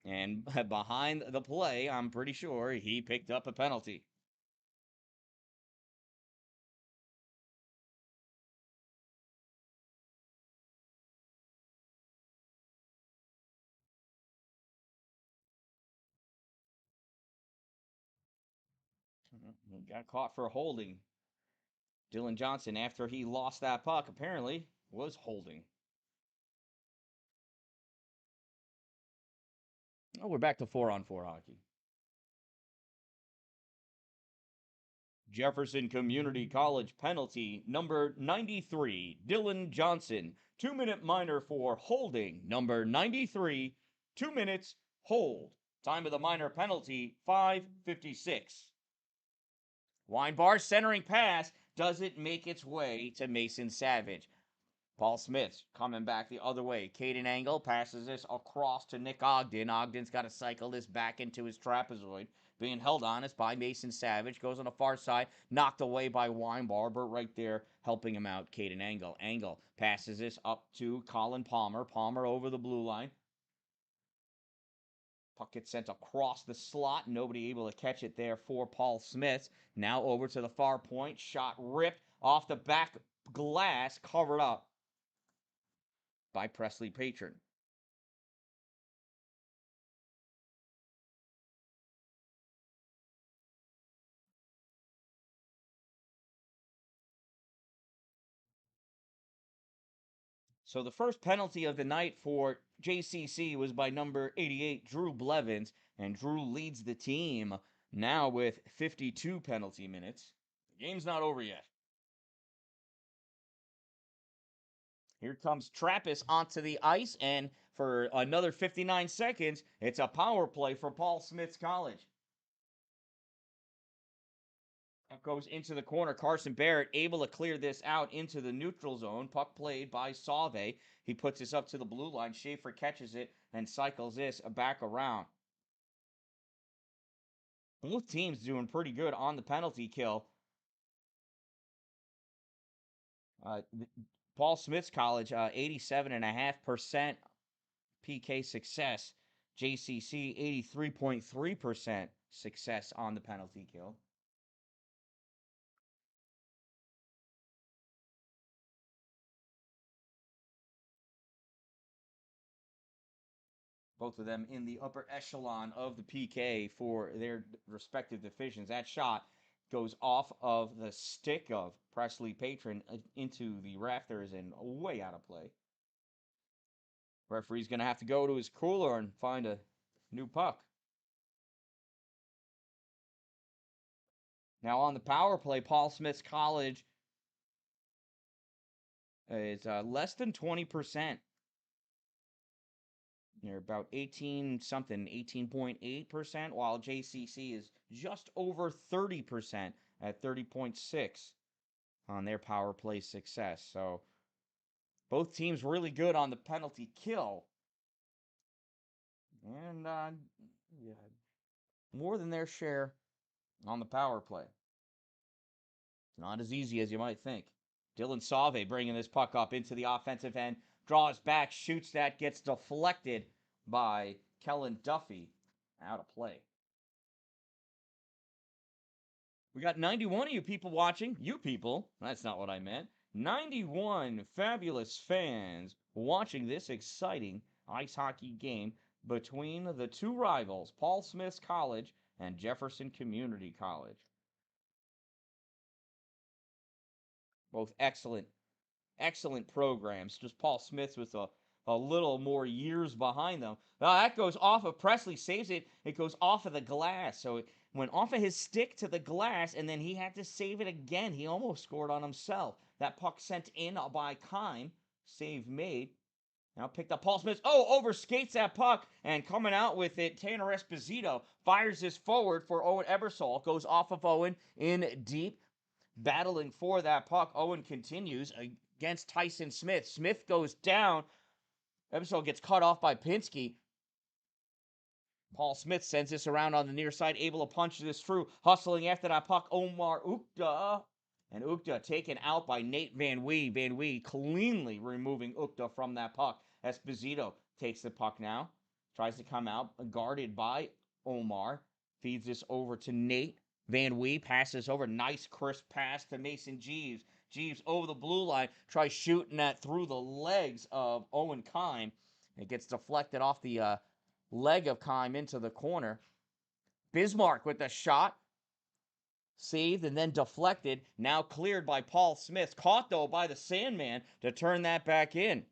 And behind the play, I'm pretty sure he picked up a penalty. Got caught for holding. Dylan Johnson, after he lost that puck, apparently was holding. Oh, we're back to 4-on-4 hockey. Jefferson Community College penalty, number 93, Dylan Johnson. 2-minute minor for holding, number 93, 2 minutes, hold. Time of the minor penalty, 5:56. Weinbar centering pass doesn't make its way to Mason Savage. Paul Smith coming back the other way. Caden Angle passes this across to Nick Ogden. Ogden's got to cycle this back into his trapezoid. Being held on is by Mason Savage. Goes on the far side. Knocked away by Weinbar, but right there helping him out, Caden Angle. Angle passes this up to Colin Palmer. Palmer over the blue line. Puck gets sent across the slot. Nobody able to catch it there for Paul Smith. Now over to the far point. Shot ripped off the back glass. Covered up by Presley Patron. So the first penalty of the night for JCC was by number 88, Drew Blevins, and Drew leads the team now with 52 penalty minutes. The game's not over yet. Here comes Trappist onto the ice, and for another 59 seconds, it's a power play for Paul Smith's College. Puck goes into the corner. Carson Barrett able to clear this out into the neutral zone. Puck played by Sauve. He puts this up to the blue line. Schaefer catches it and cycles this back around. Both teams doing pretty good on the penalty kill. Paul Smith's College, 87.5% PK success. JCC, 83.3% success on the penalty kill. Both of them in the upper echelon of the PK for their respective divisions. That shot goes off of the stick of Presley Patron into the rafters and way out of play. Referee's going to have to go to his cooler and find a new puck. Now on the power play, Paul Smith's College is less than 20%. They're about 18 something, 18.8%, while JCC is just over 30% at 30.6 on their power play success. So both teams really good on the penalty kill. And yeah, more than their share on the power play. Not as easy as you might think. Dylan Sauve bringing this puck up into the offensive end, draws back, shoots that, gets deflected by Kellen Duffy. Out of play. We got 91 of you people watching. You people, that's not what I meant. 91 fabulous fans watching this exciting ice hockey game between the two rivals, Paul Smith's College and Jefferson Community College. Both excellent programs. Just Paul Smith's with a little more years behind them. Now that goes off of Presley, saves it. It goes off of the glass. So it went off of his stick to the glass, and then he had to save it again. He almost scored on himself. That puck sent in by Kime. Save made. Now picked up Paul Smith. Oh, overskates that puck, and coming out with it, Tanner Esposito fires this forward for Owen Ebersol. Goes off of Owen in deep. Battling for that puck. Owen continues against Tyson Smith. Smith goes down. Ebersol gets cut off by Pinsky. Paul Smith sends this around on the near side, able to punch this through. Hustling after that puck, Omar Ukta. And Ukta taken out by Nate Van Wee. Van Wee cleanly removing Ukta from that puck. Esposito takes the puck now. Tries to come out, guarded by Omar. Feeds this over to Nate. Van Wee passes over. Nice crisp pass to Mason Jeeves. Jeeves over the blue line. Tries shooting that through the legs of Owen Kime. It gets deflected off the leg of Kime into the corner. Bismarck with the shot. Saved and then deflected. Now cleared by Paul Smith. Caught, though, by the Sandman to turn that back in.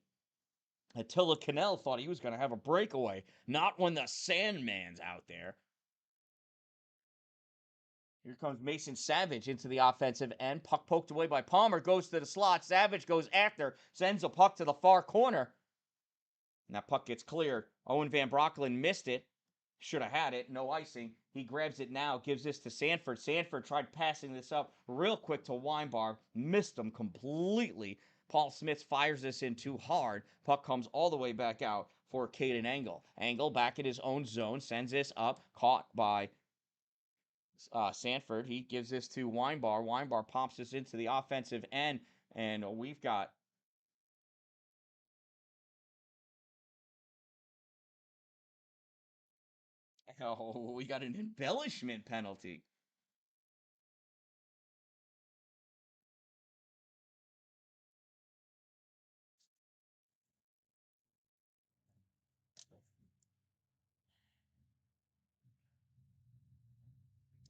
Attila Cannell thought he was going to have a breakaway. Not when the Sandman's out there. Here comes Mason Savage into the offensive end. Puck poked away by Palmer. Goes to the slot. Savage goes after. Sends a puck to the far corner. And that puck gets cleared. Owen Van Broecklyn missed it. Should have had it. No icing. He grabs it now. Gives this to Sanford. Sanford tried passing this up real quick to Weinbar. Missed him completely. Paul Smith fires this in too hard. Puck comes all the way back out for Caden Engel. Engel back in his own zone. Sends this up. Caught by Sanford. He gives this to Weinbar. Weinbar pops this into the offensive end. And we've got we got an embellishment penalty.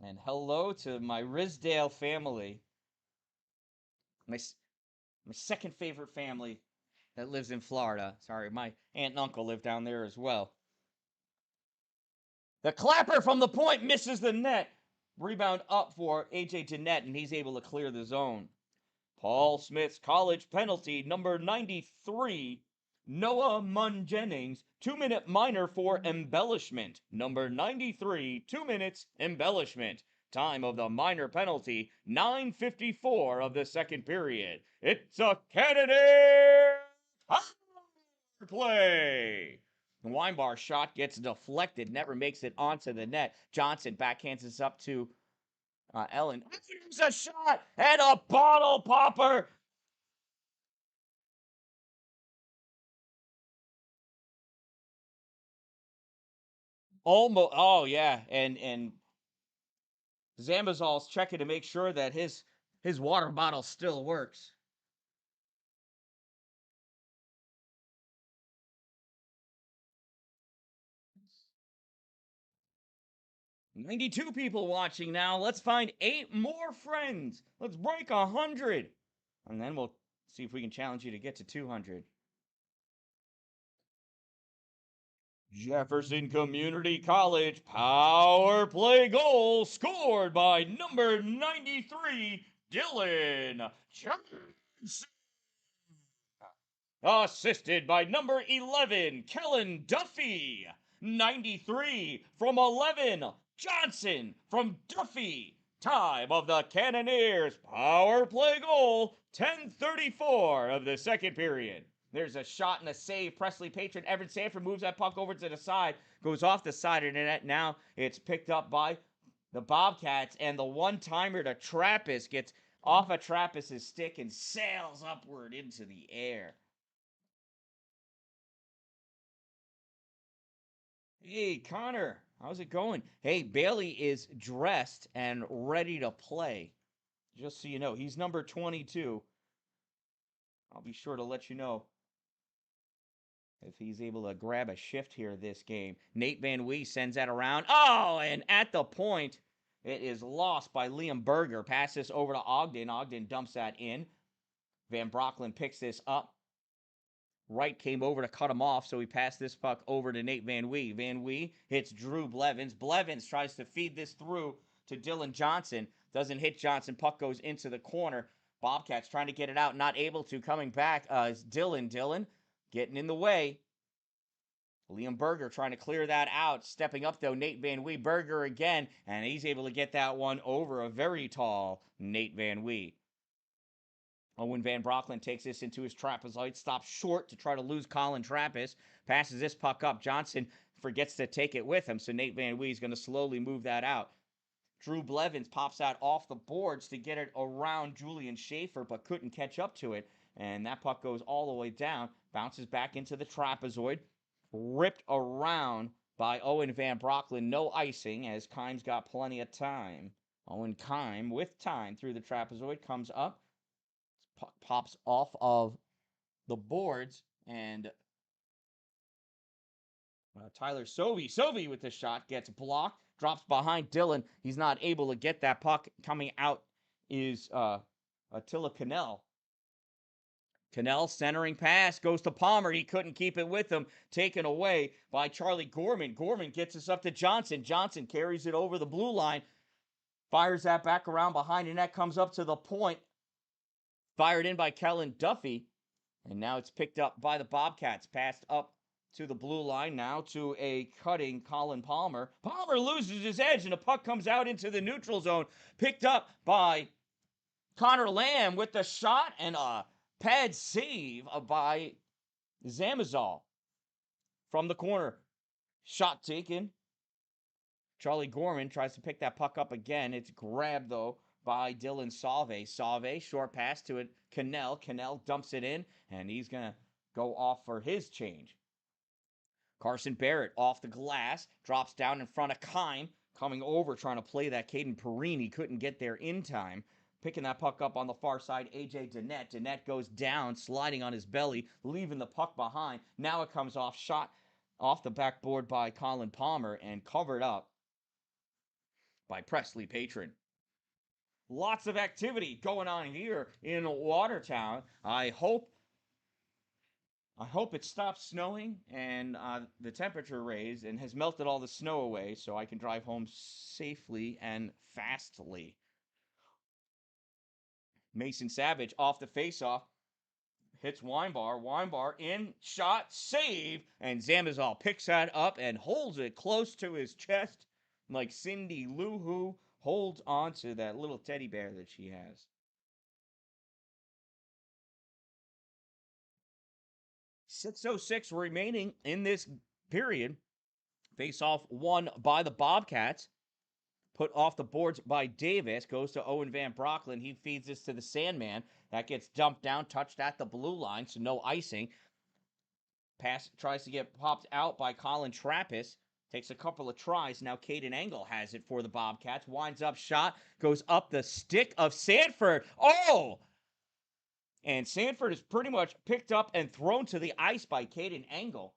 And hello to my Risdale family. My second favorite family that lives in Florida. Sorry, my aunt and uncle live down there as well. The clapper from the point misses the net. Rebound up for AJ Jeanette, and he's able to clear the zone. Paul Smith's College penalty, number 93, Noah Munn Jennings, 2-minute minor for embellishment. Number 93, 2 minutes, embellishment. Time of the minor penalty, 9:54 of the second period. It's a Cannoneers play. The Weinbar shot gets deflected, never makes it onto the net. Johnson backhands this up to Ellen. Here's a shot and a bottle popper. Almost. Oh yeah, and Zambazal's checking to make sure that his water bottle still works. "92 people watching now. Let's find 8 more friends. Let's break 100. And then we'll see if we can challenge you to get to 200. Jefferson Community College power play goal scored by number 93, Dylan Johnson. Assisted by number 11, Kellen Duffy. 93 from 11, Johnson from Duffy. Time of the Cannoneers power play goal, 10:34 of the second period. There's a shot and a save. Presley patron Evan Sanford moves that puck over to the side, goes off the side of the net. Now it's picked up by the Bobcats, and the one-timer to Trappist gets off of Trappist's stick and sails upward into the air. Hey, Connor, how's it going? Hey, Bailey is dressed and ready to play. Just so you know, he's number 22. I'll be sure to let you know if he's able to grab a shift here this game. Nate Van Wee sends that around. Oh, and at the point, it is lost by Liam Berger. Pass this over to Ogden. Ogden dumps that in. Van Brocklin picks this up. Wright came over to cut him off, so he passed this puck over to Nate Van Wee. Van Wee hits Drew Blevins. Blevins tries to feed this through to Dylan Johnson. Doesn't hit Johnson. Puck goes into the corner. Bobcats trying to get it out, not able to. Coming back is Dylan. Dylan getting in the way. Liam Berger trying to clear that out. Stepping up, though, Nate Van Wee. Berger again, and he's able to get that one over a very tall Nate Van Wee. Owen Van Brocklin takes this into his trapezoid, stops short to try to lose Colin Trappist, passes this puck up. Johnson forgets to take it with him, so Nate Van Wee is going to slowly move that out. Drew Blevins pops that off the boards to get it around Julian Schaefer, but couldn't catch up to it, and that puck goes all the way down, bounces back into the trapezoid, ripped around by Owen Van Brocklin. No icing, as Kime's got plenty of time. Owen Kime, with time through the trapezoid, comes up, pops off of the boards, and Tyler Sovey with the shot gets blocked, drops behind Dylan. He's not able to get that puck. Coming out is Attila Cannell. Cannell centering pass goes to Palmer. He couldn't keep it with him. Taken away by Charlie Gorman. Gorman gets us up to Johnson. Johnson carries it over the blue line. Fires that back around behind the net. Comes up to the point. Fired in by Kellen Duffy. And now it's picked up by the Bobcats. Passed up to the blue line. Now to a cutting Colin Palmer. Palmer loses his edge and the puck comes out into the neutral zone. Picked up by Connor Lamb with the shot and a pad save by Zamazal from the corner. Shot taken. Charlie Gorman tries to pick that puck up again. It's grabbed, though, by Dylan Salve. Salve, short pass to it. Cannell. Cannell dumps it in, and he's going to go off for his change. Carson Barrett off the glass, drops down in front of Kime, coming over, trying to play that Caden Perini. Couldn't get there in time. Picking that puck up on the far side, A.J. Danette. Danette goes down, sliding on his belly, leaving the puck behind. Now it comes off, shot off the backboard by Colin Palmer, and covered up by Presley Patron. Lots of activity going on here in Watertown. I hope it stops snowing and the temperature raised and has melted all the snow away so I can drive home safely and fastly. Mason Savage off the faceoff. Hits Weinbar. Weinbar in, shot, save, and Zamazal picks that up and holds it close to his chest like Cindy Lou Who holds on to that little teddy bear that she has. .606 remaining in this period. Face-off won by the Bobcats. Put off the boards by Davis. Goes to Owen Van Brocklin. He feeds this to the Sandman. That gets dumped down, touched at the blue line, so no icing. Pass tries to get popped out by Colin Trappist. Takes a couple of tries. Now Caden Engel has it for the Bobcats. Winds up shot. Goes up the stick of Sanford. Oh! And Sanford is pretty much picked up and thrown to the ice by Caden Engel.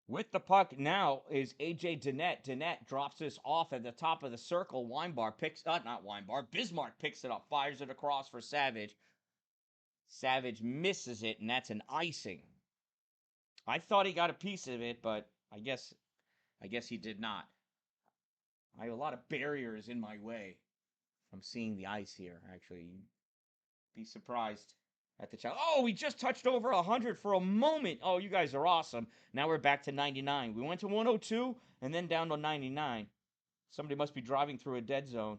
With the puck now is A.J. Danette. Danette drops this off at the top of the circle. Bismarck picks it up, fires it across for Savage. Savage misses it, and that's an icing. I thought he got a piece of it, but I guess he did not. I have a lot of barriers in my way from seeing the ice here, actually. You'd be surprised at the challenge. Oh, we just touched over 100 for a moment. Oh, you guys are awesome. Now we're back to 99. We went to 102 and then down to 99. Somebody must be driving through a dead zone.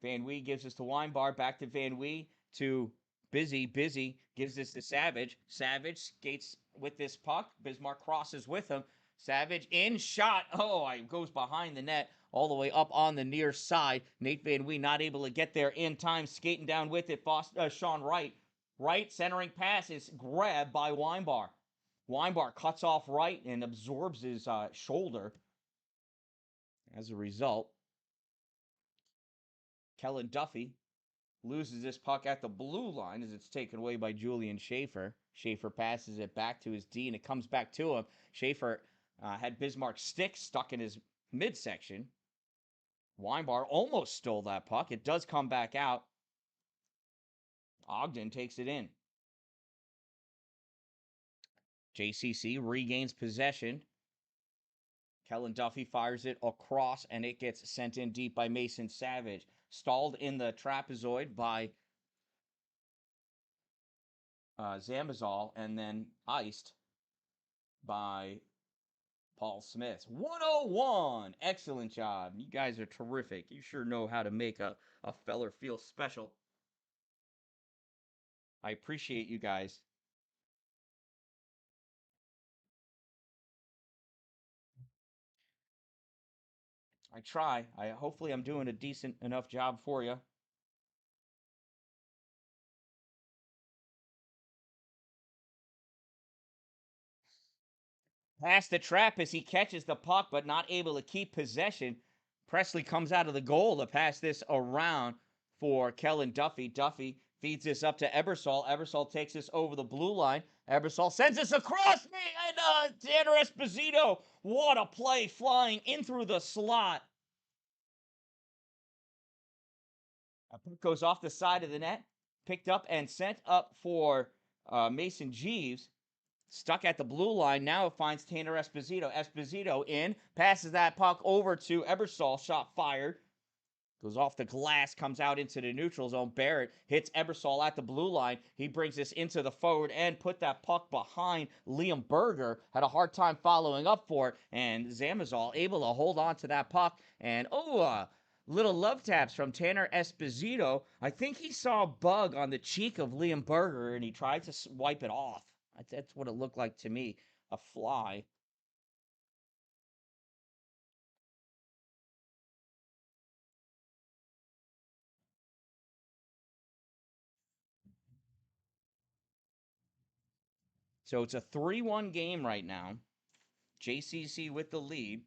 Van Wee gives us to Weinbar. Back to Van Wee to Busy. Busy gives this to Savage. Savage skates with this puck. Bismarck crosses with him. Savage in shot. Oh, it goes behind the net all the way up on the near side. Nate Van Wee not able to get there in time. Skating down with it. Sean Wright. Wright centering pass is grabbed by Weinbar. Weinbar cuts off Wright and absorbs his shoulder. As a result, Kellen Duffy loses this puck at the blue line as it's taken away by Julian Schaefer. Schaefer passes it back to his D, and it comes back to him. Schaefer had Bismarck's stick stuck in his midsection. Weinbar almost stole that puck. It does come back out. Ogden takes it in. JCC regains possession. Kellen Duffy fires it across, and it gets sent in deep by Mason Savage. Stalled in the trapezoid by Zamazal, and then iced by Paul Smith. 101! Excellent job. You guys are terrific. You sure know how to make a feller feel special. I appreciate you guys. I try. Hopefully I'm doing a decent enough job for you. Past the trap as he catches the puck, but not able to keep possession. Presley comes out of the goal to pass this around for Kellen Duffy. Duffy feeds this up to Ebersol. Ebersol takes this over the blue line. Ebersol sends this across me, and Tanner Esposito. What a play, flying in through the slot. A puck goes off the side of the net, picked up and sent up for Mason Jeeves. Stuck at the blue line. Now it finds Tanner Esposito. Esposito in. Passes that puck over to Ebersol. Shot fired. Goes off the glass. Comes out into the neutral zone. Barrett hits Ebersol at the blue line. He brings this into the forward end. Put that puck behind Liam Berger. Had a hard time following up for it. And Zamazal able to hold on to that puck. And little love taps from Tanner Esposito. I think he saw a bug on the cheek of Liam Berger and he tried to wipe it off. That's what it looked like to me. A fly. So it's a 3-1 game right now. JCC with the lead.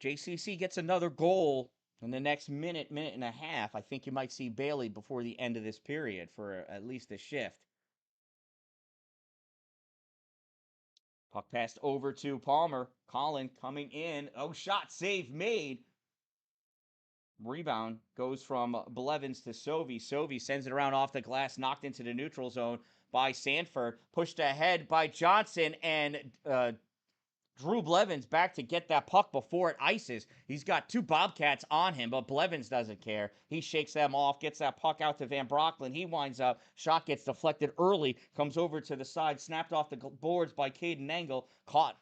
JCC gets another goal in the next minute and a half. I think you might see Bailey before the end of this period for at least a shift. Puck passed over to Palmer. Colin coming in. Oh, shot save made. Rebound goes from Blevins to Sovey. Sovey sends it around off the glass, knocked into the neutral zone by Sanford. Pushed ahead by Johnson, and Drew Blevins back to get that puck before it ices. He's got two Bobcats on him, but Blevins doesn't care. He shakes them off, gets that puck out to Van Brocklin. He winds up. Shot gets deflected early, comes over to the side, snapped off the boards by Caden Engel. Caught,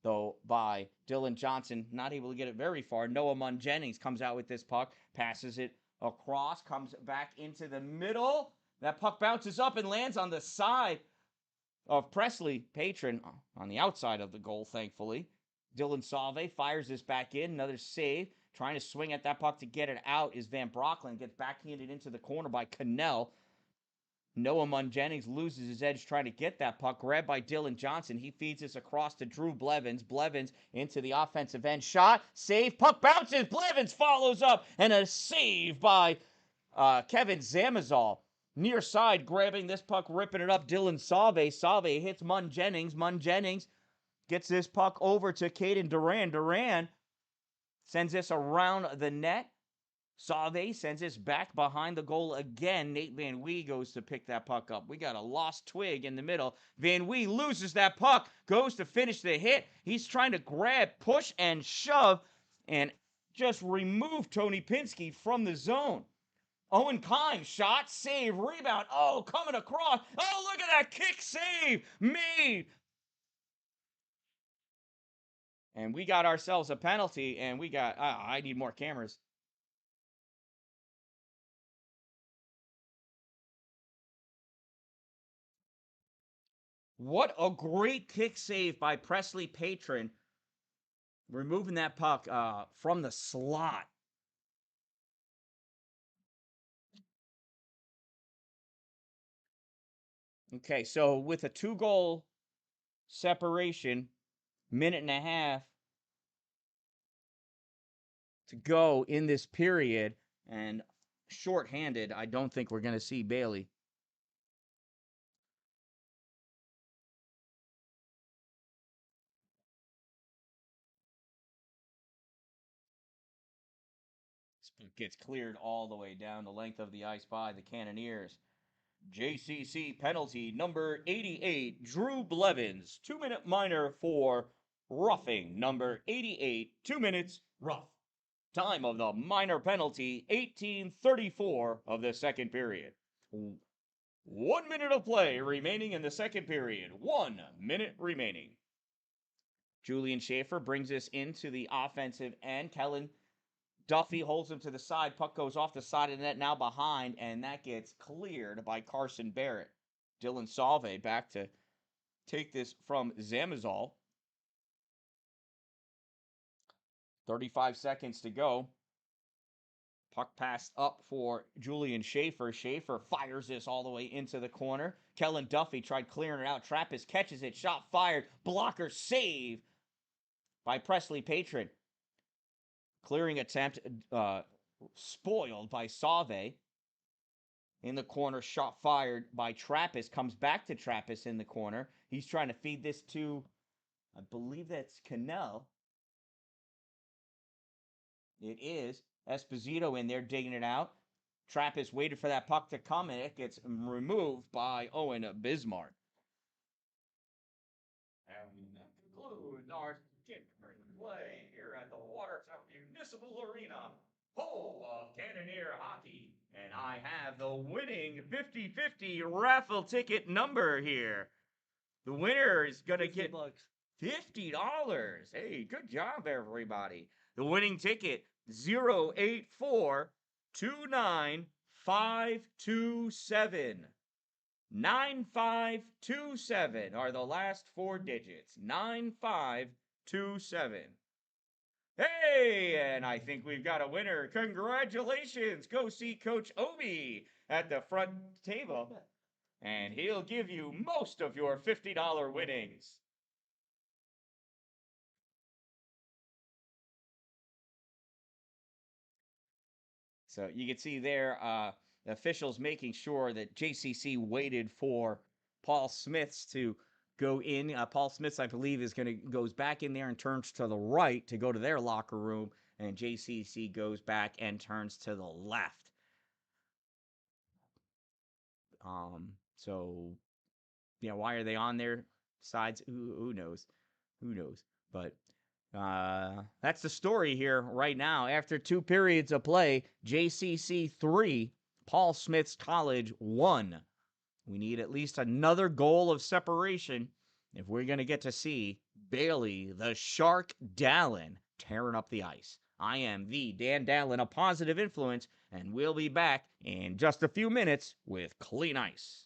though, by Dylan Johnson. Not able to get it very far. Noah Munn Jennings comes out with this puck, passes it across, comes back into the middle. That puck bounces up and lands on the side of Presley, patron, on the outside of the goal, thankfully. Dylan Salve fires this back in. Another save. Trying to swing at that puck to get it out is Van Brocklin. Gets backhanded into the corner by Cannell. Noah Munn Jennings loses his edge trying to get that puck. Grabbed by Dylan Johnson. He feeds this across to Drew Blevins. Blevins into the offensive end. Shot. Save. Puck bounces. Blevins follows up. And a save by Kevin Zamazal. Near side, grabbing this puck, ripping it up, Dylan Salve. Salve hits Munn Jennings. Munn Jennings gets this puck over to Caden Duran. Duran sends this around the net. Salve sends this back behind the goal again. Nate Van Wee goes to pick that puck up. We got a lost twig in the middle. Van Wee loses that puck, goes to finish the hit. He's trying to grab, push, and shove, and just remove Tony Pinsky from the zone. Owen Kine, shot, save, rebound. Oh, coming across. Oh, look at that kick save made. And we got ourselves a penalty, and we got, I need more cameras. What a great kick save by Presley Patron, removing that puck from the slot. Okay, so with a 2-goal separation, minute and a half to go in this period, and shorthanded, I don't think we're going to see Bailey. Gets cleared all the way down the length of the ice by the Cannoneers. JCC penalty number 88, Drew Blevins, 2-minute minor for roughing. Number 88, 2 minutes, rough. Time of the minor penalty, 18:34 of the second period. 1 minute of play remaining in the second period. 1 minute remaining. Julian Schaefer brings us into the offensive end. Kellen Duffy holds him to the side. Puck goes off the side of the net, now behind, and that gets cleared by Carson Barrett. Dylan Salve back to take this from Zamazol. 35 seconds to go. Puck passed up for Julian Schaefer. Schaefer fires this all the way into the corner. Kellen Duffy tried clearing it out. Trappist catches it. Shot fired. Blocker save by Presley Patron. Clearing attempt spoiled by Sauve. In the corner, shot fired by Trappist. Comes back to Trappist in the corner. He's trying to feed this to, I believe that's Cannell. It is. Esposito in there digging it out. Trappist waited for that puck to come, and it gets removed by Owen Bismarck. And that concludes our play here at the Watertown Municipal Arena, home of Cannoneer hockey. And I have the winning 50-50 raffle ticket number here. The winner is going to get $50. Hey, good job, everybody. The winning ticket, 084-29527. 9527 are the last 4 digits. 9527. Hey, and I think we've got a winner. Congratulations. Go see Coach Obi at the front table, and he'll give you most of your $50 winnings. So you can see there, the officials making sure that JCC waited for Paul Smiths to go in. Paul Smiths, I believe, goes back in there and turns to the right to go to their locker room, and JCC goes back and turns to the left. So, yeah, why are they on their sides? Who knows? Who knows? But that's the story here right now. After 2 periods of play, JCC 3, Paul Smith's College 1. We need at least another goal of separation if we're going to get to see Bailey, the Shark Dalin, tearing up the ice. I am the Dan-Dalin, a positive influence, and we'll be back in just a few minutes with Clean Ice.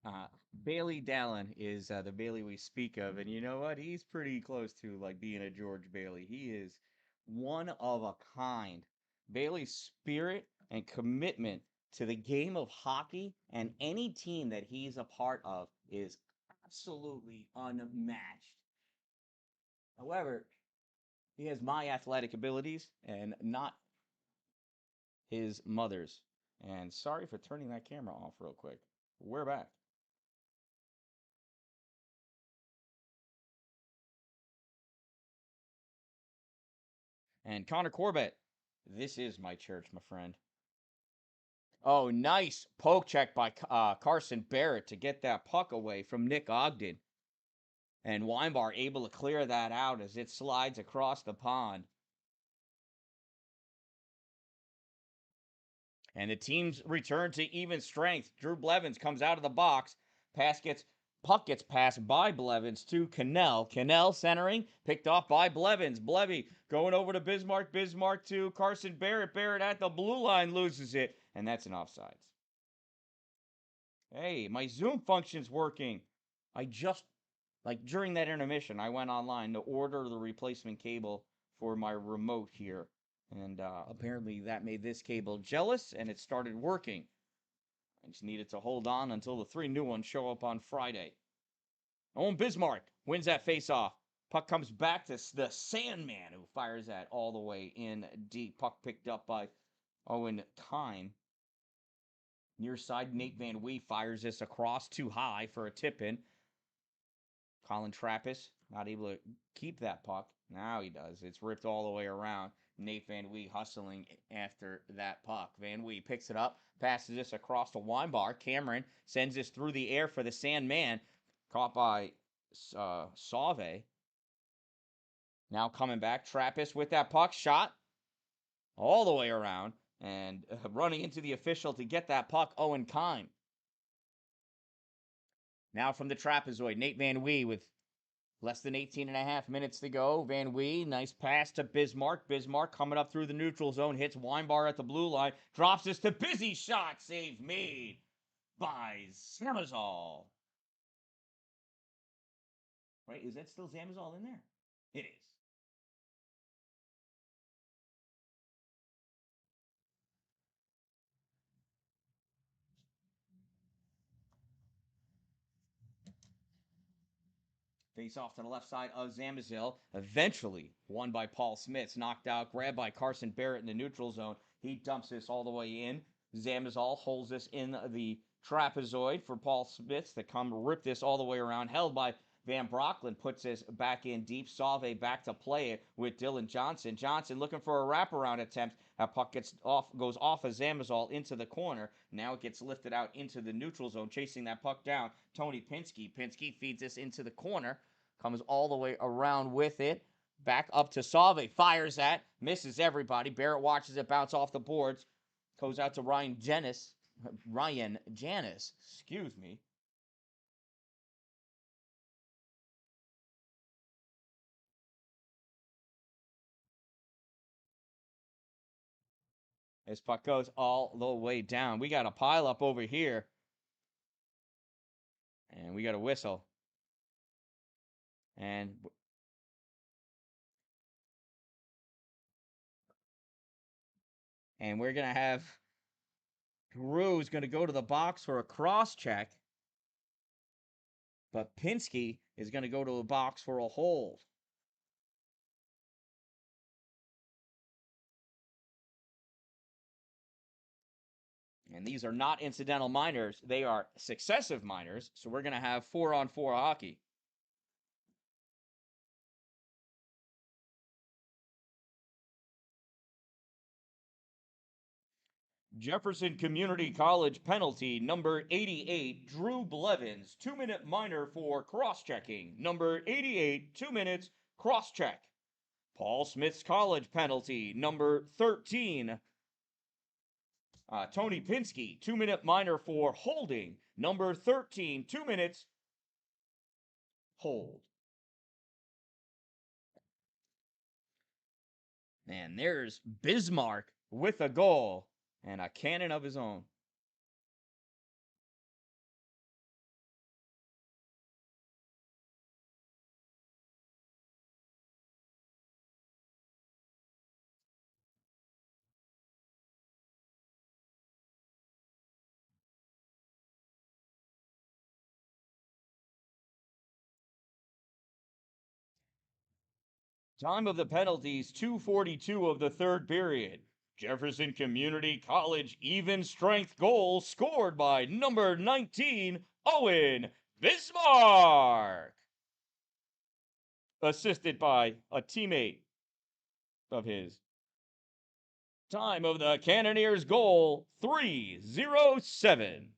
Uh, Bailey Dallin is the Bailey we speak of, and you know what? He's pretty close to like being a George Bailey. He is one of a kind. Bailey's spirit and commitment to the game of hockey and any team that he's a part of is absolutely unmatched. However, he has my athletic abilities and not his mother's. And sorry for turning that camera off real quick. We're back. And Connor Corbett, this is my church, my friend. Oh, nice poke check by Carson Barrett to get that puck away from Nick Ogden. And Weinbar able to clear that out as it slides across the pond. And the team's return to even strength. Drew Blevins comes out of the box. Puck gets passed by Blevins to Cannell. Cannell centering, picked off by Blevins. Blevy going over to Bismarck. Bismarck to Carson Barrett. Barrett at the blue line loses it. And that's an offsides. Hey, my Zoom function's working. I just, like during that intermission, I went online to order the replacement cable for my remote here. And apparently that made this cable jealous and it started working. I just needed to hold on until the three new ones show up on Friday. Owen Bismarck wins that face-off. Puck comes back to the Sandman, who fires that all the way in deep. Puck picked up by Owen Kine. Near side, Nate Van Wee fires this across too high for a tip-in. Colin Trappist not able to keep that puck. Now he does. It's ripped all the way around. Nate Van Wee hustling after that puck. Van Wee picks it up, passes this across to Weinbar. Cameron sends this through the air for the Sandman. Caught by Sauve. Now coming back, Trappist with that puck. Shot all the way around. And running into the official to get that puck, Owen Kime. Now from the trapezoid, Nate Van Wee with less than 18 and a half minutes to go. Van Wee, nice pass to Bismarck. Bismarck coming up through the neutral zone, hits Weinbar at the blue line, drops this to Busy. Shot save made by Zamazol. Right, is that still Zamazol in there? It is. Face off to the left side of Zamazil. Eventually won by Paul Smits. Knocked out, grabbed by Carson Barrett in the neutral zone. He dumps this all the way in. Zamazil holds this in the trapezoid for Paul Smits to come rip this all the way around. Held by Van Brocklin, puts this back in deep. Sauve back to play it with Dylan Johnson. Johnson looking for a wraparound attempt. That puck goes off of Zamazol into the corner. Now it gets lifted out into the neutral zone, chasing that puck down. Tony Pinsky. Pinsky feeds this into the corner. Comes all the way around with it. Back up to Sauve. Fires that. Misses everybody. Barrett watches it bounce off the boards. Goes out to Ryan Janis. Excuse me. This puck goes all the way down. We got a pile up over here. And we got a whistle. And we're going to have Drew's going to go to the box for a cross check. But Pinsky is going to go to the box for a hold. And these are not incidental minors. They are successive minors. So we're going to have 4-on-4 hockey. Jefferson Community College penalty, number 88, Drew Blevins, 2-minute minor for cross-checking. Number 88, 2 minutes, cross-check. Paul Smith's College penalty, number 13, Tony Pinsky, 2-minute minor for holding. Number 13, 2 minutes, hold. And there's Bismarck with a goal and a cannon of his own. Time of the penalties, 2:42 of the third period. Jefferson Community College even strength goal scored by number 19, Owen Bismarck. Assisted by a teammate of his. Time of the Cannoneers goal, 3:07.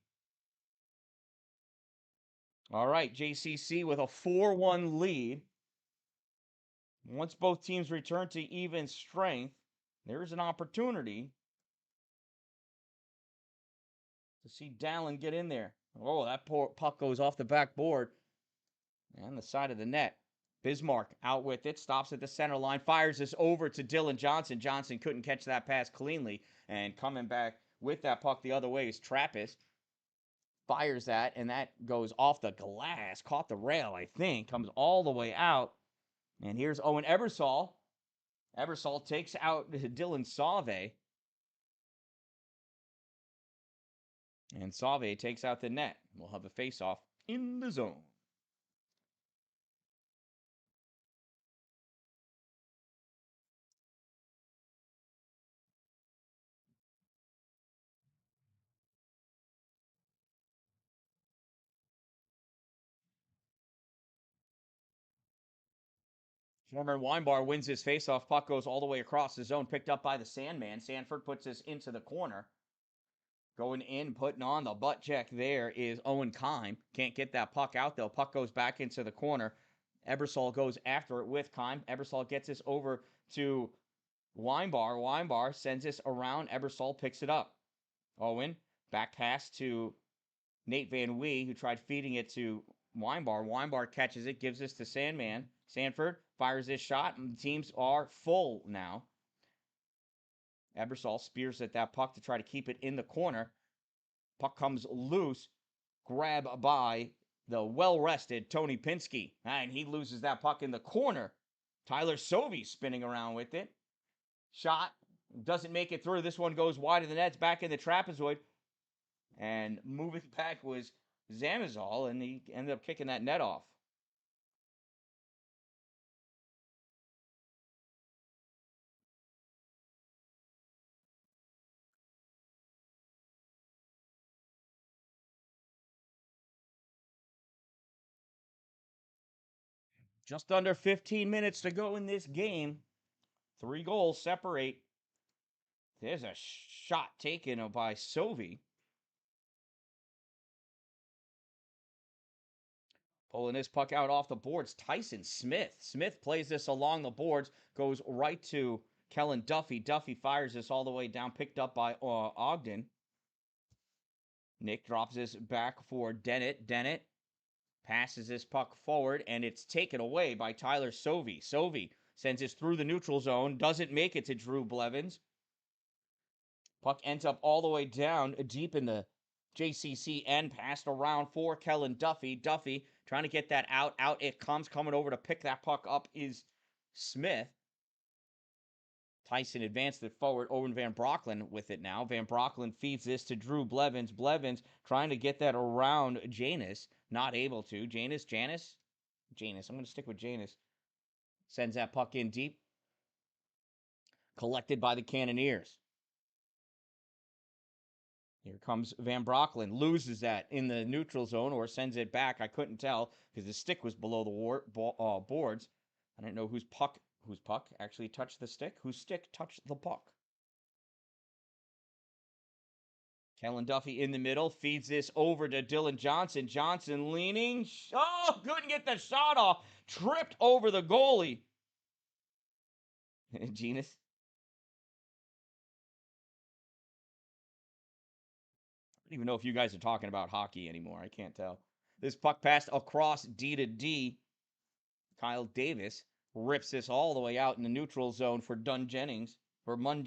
All right, JCC with a 4-1 lead. Once both teams return to even strength, there's an opportunity to see Dan-Dalin get in there. Oh, that puck goes off the backboard and the side of the net. Bismarck out with it, stops at the center line, fires this over to Dylan Johnson. Johnson couldn't catch that pass cleanly, and coming back with that puck the other way is Trappist. Fires that, and that goes off the glass, caught the rail, I think, comes all the way out. And here's Owen Ebersol. Ebersol takes out Dylan Sauve. And Sauve takes out the net. We'll have a face-off in the zone. Cameron Weinbar wins his faceoff. Puck goes all the way across the zone, picked up by the Sandman. Sanford puts this into the corner. Going in, putting on the butt check there is Owen Kime. Can't get that puck out, though. Puck goes back into the corner. Ebersol goes after it with Kime. Ebersol gets this over to Weinbar. Weinbar sends this around. Ebersol picks it up. Owen, back pass to Nate Van Wee, who tried feeding it to Weinbar. Weinbar catches it, gives this to Sandman. Sanford fires this shot, and the teams are full now. Ebersol spears at that puck to try to keep it in the corner. Puck comes loose, grab by the well-rested Tony Pinsky, and he loses that puck in the corner. Tyler Sovey spinning around with it. Shot, doesn't make it through. This one goes wide of the nets, back in the trapezoid. And moving back was Zamazol, and he ended up kicking that net off. Just under 15 minutes to go in this game. 3 goals separate. There's a shot taken by Sovey. Pulling this puck out off the boards, Tyson Smith. Smith plays this along the boards, goes right to Kellen Duffy. Duffy fires this all the way down, picked up by Ogden. Nick drops this back for Dennett. Dennett passes this puck forward, and it's taken away by Tyler Sovey. Sovey sends this through the neutral zone, doesn't make it to Drew Blevins. Puck ends up all the way down deep in the JCC end, passed around for Kellen Duffy. Duffy trying to get that out. Out it comes. Coming over to pick that puck up is Smith. Tyson advanced it forward. Owen Van Brocklin with it now. Van Brocklin feeds this to Drew Blevins. Blevins trying to get that around Janus. Not able to. Janus. I'm going to stick with Janus. Sends that puck in deep. Collected by the Cannoneers. Here comes Van Brocklin. Loses that in the neutral zone or sends it back. I couldn't tell because the stick was below the boards. I didn't know whose puck actually touched the stick. Whose stick touched the puck. Kellen Duffy in the middle. Feeds this over to Dylan Johnson. Johnson leaning. Oh, couldn't get the shot off. Tripped over the goalie. Genus. I don't even know if you guys are talking about hockey anymore. I can't tell. This puck passed across D to D. Kyle Davis rips this all the way out in the neutral zone for Munn Jennings, Munn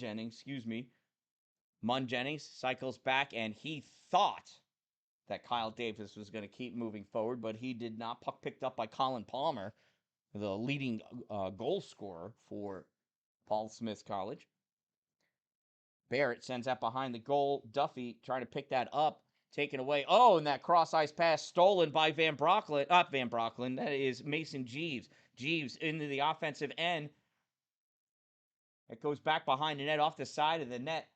Jennings cycles back, and he thought that Kyle Davis was going to keep moving forward, but he did not. Puck picked up by Colin Palmer, the leading goal scorer for Paul Smith College. Barrett sends that behind the goal. Duffy trying to pick that up. Taken away. Oh, and that cross-ice pass stolen by Van Brocklin. Not Van Brocklin. That is Mason Jeeves. Jeeves into the offensive end. It goes back behind the net off the side of the net.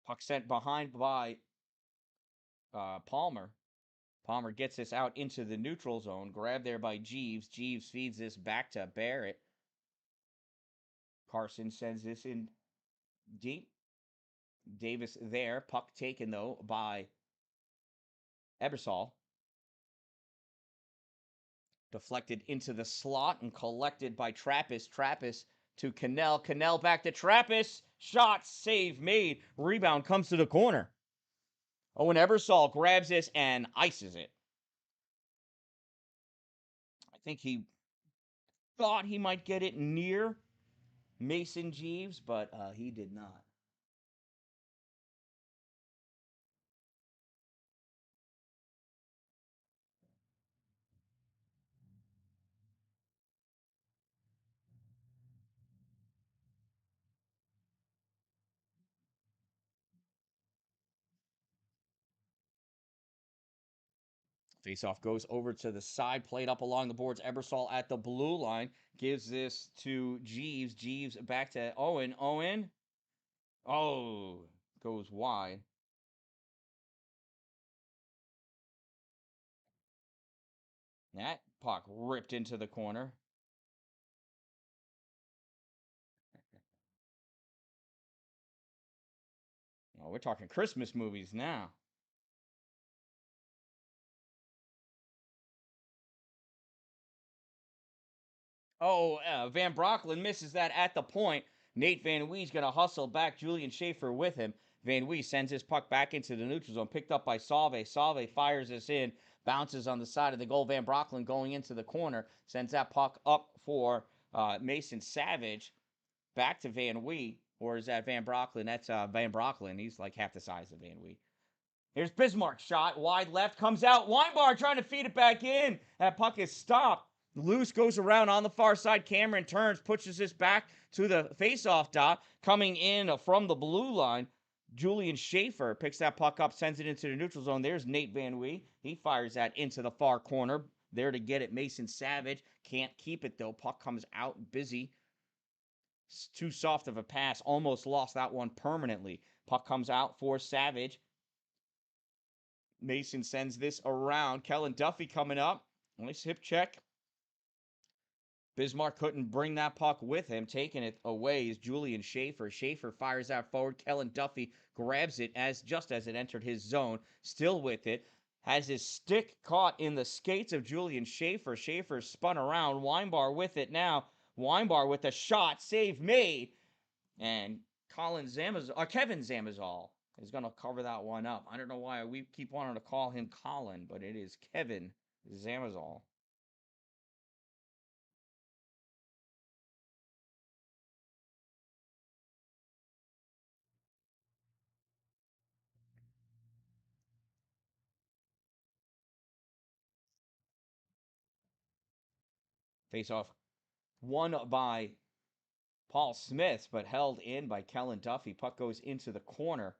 Puck sent behind by Palmer. Palmer gets this out into the neutral zone. Grabbed there by Jeeves. Jeeves feeds this back to Barrett. Carson sends this in deep. Davis there. Puck taken, though, by Ebersol. Deflected into the slot and collected by Trappist. Trappist to Cannell. Cannell back to Trappist. Shot, save made. Rebound comes to the corner. Owen Ebersol grabs this and ices it. I think he thought he might get it near Mason Jeeves, but he did not. Faceoff goes over to the side, played up along the boards. Ebersol at the blue line gives this to Jeeves. Jeeves back to Owen. Owen. Oh, goes wide. That puck ripped into the corner. Oh, we're talking Christmas movies now. Oh, Van Brocklin misses that at the point. Nate Van Wee's going to hustle back. Julian Schaefer with him. Van Wee sends his puck back into the neutral zone, picked up by Salve. Salve fires this in, bounces on the side of the goal. Van Brocklin going into the corner, sends that puck up for Mason Savage. Back to Van Wee, or is that Van Brocklin? That's Van Brocklin. He's like half the size of Van Wee. Here's Bismarck shot, wide left, comes out. Weinbar trying to feed it back in. That puck is stopped. Loose goes around on the far side. Cameron turns, pushes this back to the faceoff dot. Coming in from the blue line, Julian Schaefer picks that puck up, sends it into the neutral zone. There's Nate Van Wee. He fires that into the far corner. There to get it, Mason Savage. Can't keep it, though. Puck comes out busy. It's too soft of a pass. Almost lost that one permanently. Puck comes out for Savage. Mason sends this around. Kellen Duffy coming up. Nice hip check. Bismarck couldn't bring that puck with him. Taking it away is Julian Schaefer. Schaefer fires out forward. Kellen Duffy grabs it just as it entered his zone. Still with it. Has his stick caught in the skates of Julian Schaefer. Schaefer spun around. Weinbar with it now. Weinbar with a shot. Save made. And Kevin Zamazol is going to cover that one up. I don't know why we keep wanting to call him Colin, but it is Kevin Zamazol. Face off won by Paul Smith, but held in by Kellen Duffy. Puck goes into the corner.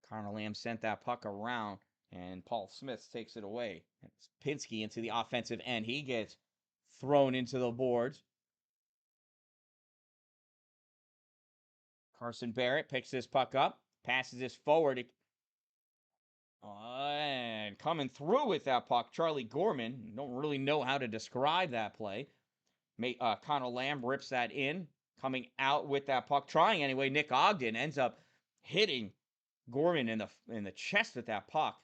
Connor Lamb sent that puck around, and Paul Smith takes it away. It's Pinsky into the offensive end. He gets thrown into the boards. Carson Barrett picks this puck up, passes this forward. And coming through with that puck, Charlie Gorman. Don't really know how to describe that play. Connor Lamb rips that in. Coming out with that puck, trying anyway. Nick Ogden ends up hitting Gorman in the chest with that puck.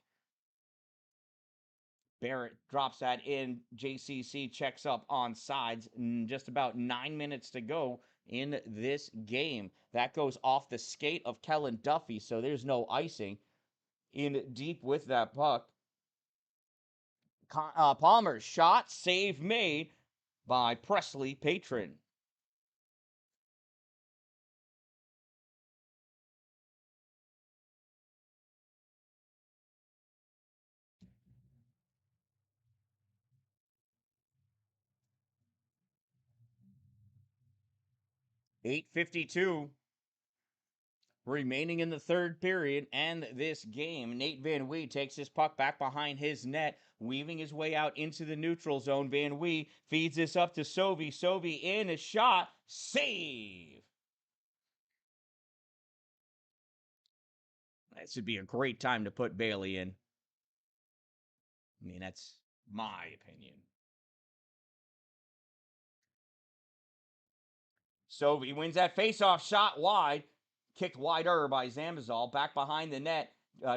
Barrett drops that in. JCC checks up on sides. Just about 9 minutes to go in this game. That goes off the skate of Kellen Duffy, so there's no icing. In deep with that puck. Palmer's shot, save made by Presley Patron. .852. Remaining in the third period and this game, Nate Van Wee takes his puck back behind his net, weaving his way out into the neutral zone. Van Wee feeds this up to Sovie. Sovie in, a shot, save. This would be a great time to put Bailey in. I mean, that's my opinion. Sovie wins that faceoff, shot wide, kicked wider by Zamazal. Back behind the net,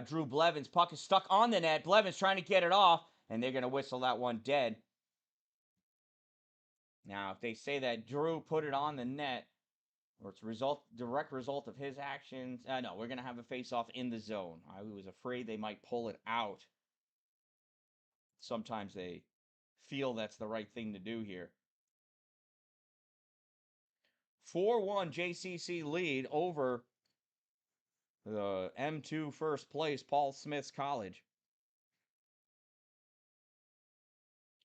Drew Blevins. Puck is stuck on the net. Blevins trying to get it off, and they're going to whistle that one dead. Now, if they say that Drew put it on the net, or it's direct result of his actions, no, we're going to have a face-off in the zone. I was afraid they might pull it out. Sometimes they feel that's the right thing to do here. 4-1 JCC lead over the M2 first place, Paul Smith's College.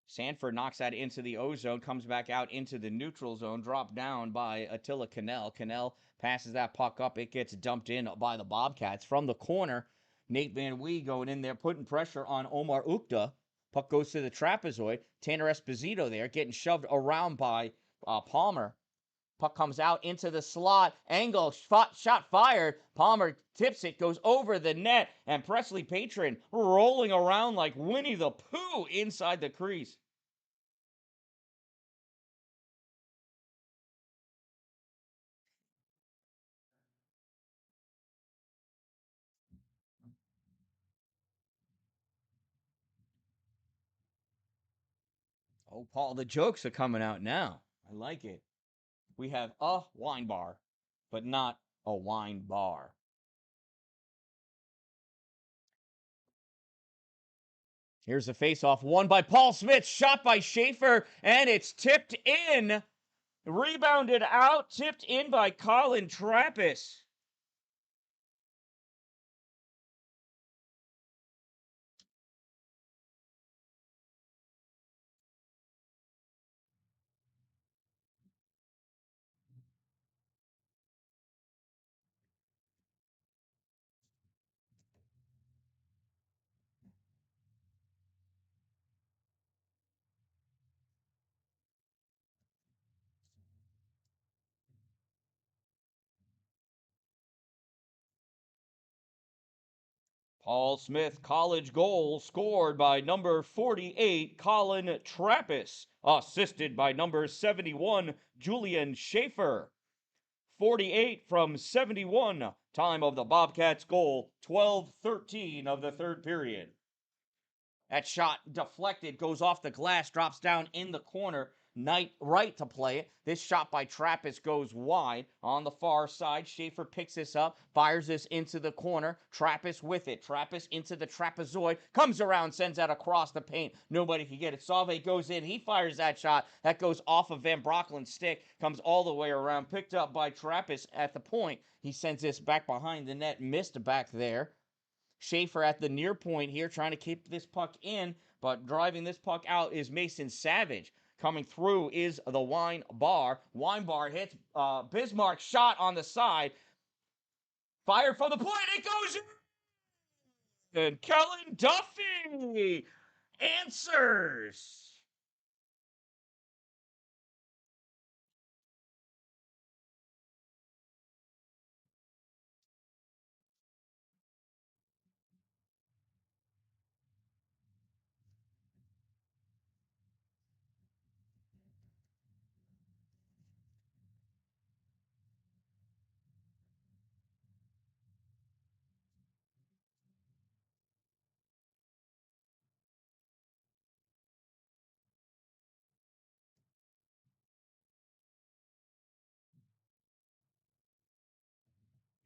Sanford knocks that into the O zone, comes back out into the neutral zone, dropped down by Attila Cannell. Cannell passes that puck up. It gets dumped in by the Bobcats. From the corner, Nate Van Wee going in there, putting pressure on Omar Ukta. Puck goes to the trapezoid. Tanner Esposito there, getting shoved around by Palmer. Puck comes out into the slot. Angle, shot fired. Palmer tips it, goes over the net, and Presley Patron rolling around like Winnie the Pooh inside the crease. Oh, Paul, the jokes are coming out now. I like it. We have a wine bar, but not a wine bar. Here's a face-off, won by Paul Smith, shot by Schaefer, and it's tipped in. Rebounded out, tipped in by Colin Trappis. Paul Smith college goal scored by number 48, Colin Trappis, assisted by number 71, Julian Schaefer. 48 from 71, time of the Bobcats goal, 12-13 of the third period. That shot deflected, goes off the glass, drops down in the corner. Knight right to play it. This shot by Trappis goes wide on the far side. Schaefer picks this up, fires this into the corner. Trappis with it. Trappis into the trapezoid, comes around, sends that across the paint. Nobody can get it. Sauve goes in. He fires that shot. That goes off of Van Brocklin's stick, comes all the way around, picked up by Trappis at the point. He sends this back behind the net, missed back there. Schaefer at the near point here, trying to keep this puck in, but driving this puck out is Mason Savage. Coming through is the Wine Bar. Wine Bar hits Bismarck, shot on the side. Fired from the point, it goes in! And Kellen Duffy answers.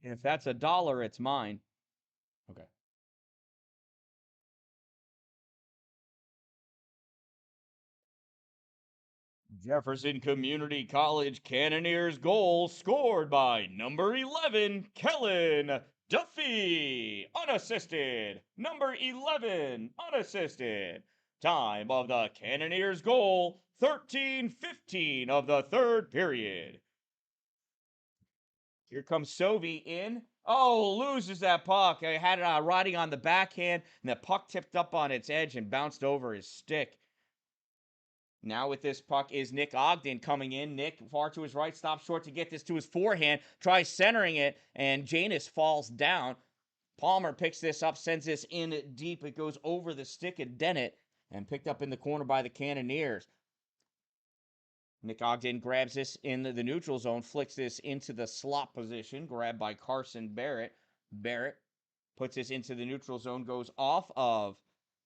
If that's $1, it's mine. Okay. Jefferson Community College Cannoneers goal scored by number 11, Kellen Duffy, unassisted. Number 11, unassisted. Time of the Cannoneers goal, 13-15 of the third period. Here comes Sovie in. Oh, loses that puck. I had it riding on the backhand, and the puck tipped up on its edge and bounced over his stick. Now with this puck is Nick Ogden coming in. Nick far to his right, stops short to get this to his forehand, tries centering it, and Janus falls down. Palmer picks this up, sends this in deep. It goes over the stick of Dennett and picked up in the corner by the Cannoneers. Nick Ogden grabs this in the neutral zone, flicks this into the slot position, grabbed by Carson Barrett. Barrett puts this into the neutral zone, goes off of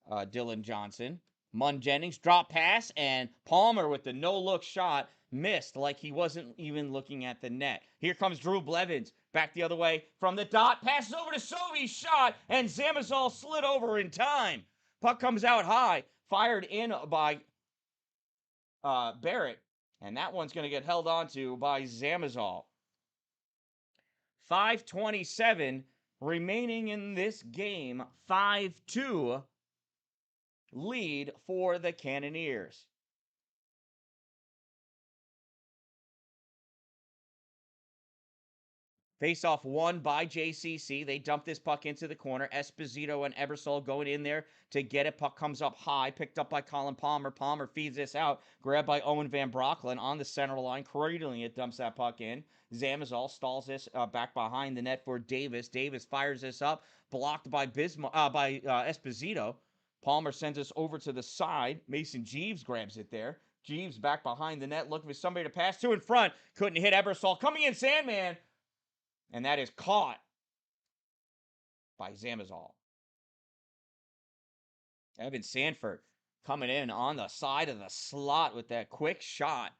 Dylan Johnson. Munn Jennings drop pass, and Palmer with the no-look shot missed like he wasn't even looking at the net. Here comes Drew Blevins back the other way from the dot, passes over to Sovi's shot, and Zamazol slid over in time. Puck comes out high, fired in by Barrett, and that one's going to get held onto by Zamazol. 5:27 remaining in this game. 5-2 lead for the Cannoneers. Face-off won by JCC. They dump this puck into the corner. Esposito and Ebersol going in there to get it. Puck comes up high, picked up by Colin Palmer. Palmer feeds this out, grabbed by Owen Van Broecklyn on the center line, cradling it, dumps that puck in. Zamazol stalls this back behind the net for Davis. Davis fires this up, blocked by Esposito. Palmer sends us over to the side. Mason Jeeves grabs it there. Jeeves back behind the net, looking for somebody to pass to in front. Couldn't hit Ebersol. Coming in, Sandman. And that is caught by Zamazol. Evan Sanford coming in on the side of the slot with that quick shot.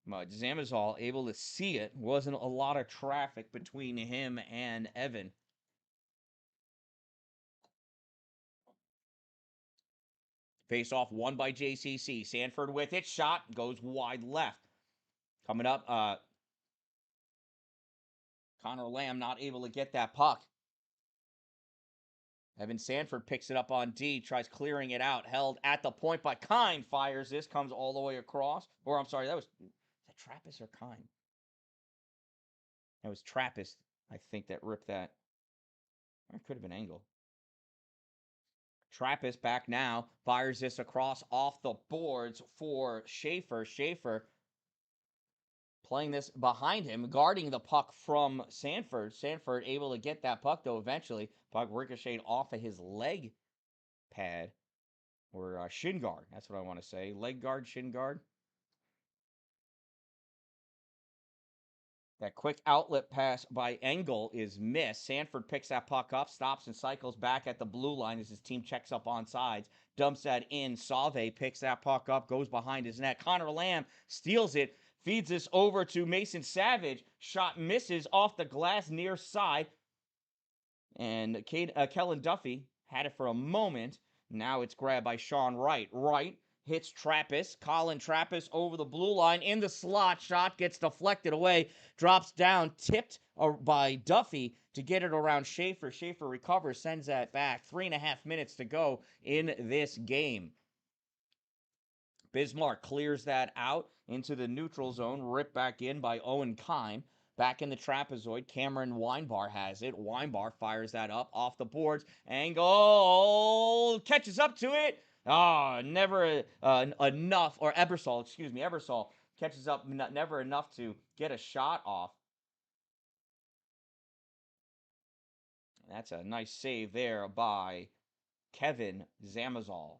But Zamazol able to see it. Wasn't a lot of traffic between him and Evan. Face off won by JCC. Sanford with it. Shot goes wide left. Coming up, Connor Lamb not able to get that puck. Evan Sanford picks it up on D, tries clearing it out, held at the point by Kine, fires this, comes all the way across. Or, I'm sorry, is that Trappist or Kine? That was Trappist, I think, that ripped that. Or it could have been Angle. Trappist back now, fires this across off the boards for Schaefer. Schaefer playing this behind him, guarding the puck from Sanford. Sanford able to get that puck, though, eventually. Puck ricocheted off of his leg pad. Or shin guard. That's what I want to say. Leg guard, shin guard. That quick outlet pass by Engel is missed. Sanford picks that puck up, stops and cycles back at the blue line as his team checks up on sides. Dumps that in. Sauve picks that puck up, goes behind his net. Connor Lamb steals it, feeds this over to Mason Savage. Shot misses off the glass near side. And Kellen Duffy had it for a moment. Now it's grabbed by Sean Wright. Wright hits Trappist. Colin Trappist over the blue line in the slot. Shot gets deflected away. Drops down, tipped by Duffy to get it around Schaefer. Schaefer recovers, sends that back. 3.5 minutes to go in this game. Bismarck clears that out into the neutral zone. Ripped back in by Owen Kime. Back in the trapezoid, Cameron Weinbar has it. Weinbar fires that up off the boards. Angle catches up to it. Never enough. Or Ebersol, excuse me. Ebersol catches up, never enough to get a shot off. That's a nice save there by Kevin Zamazol.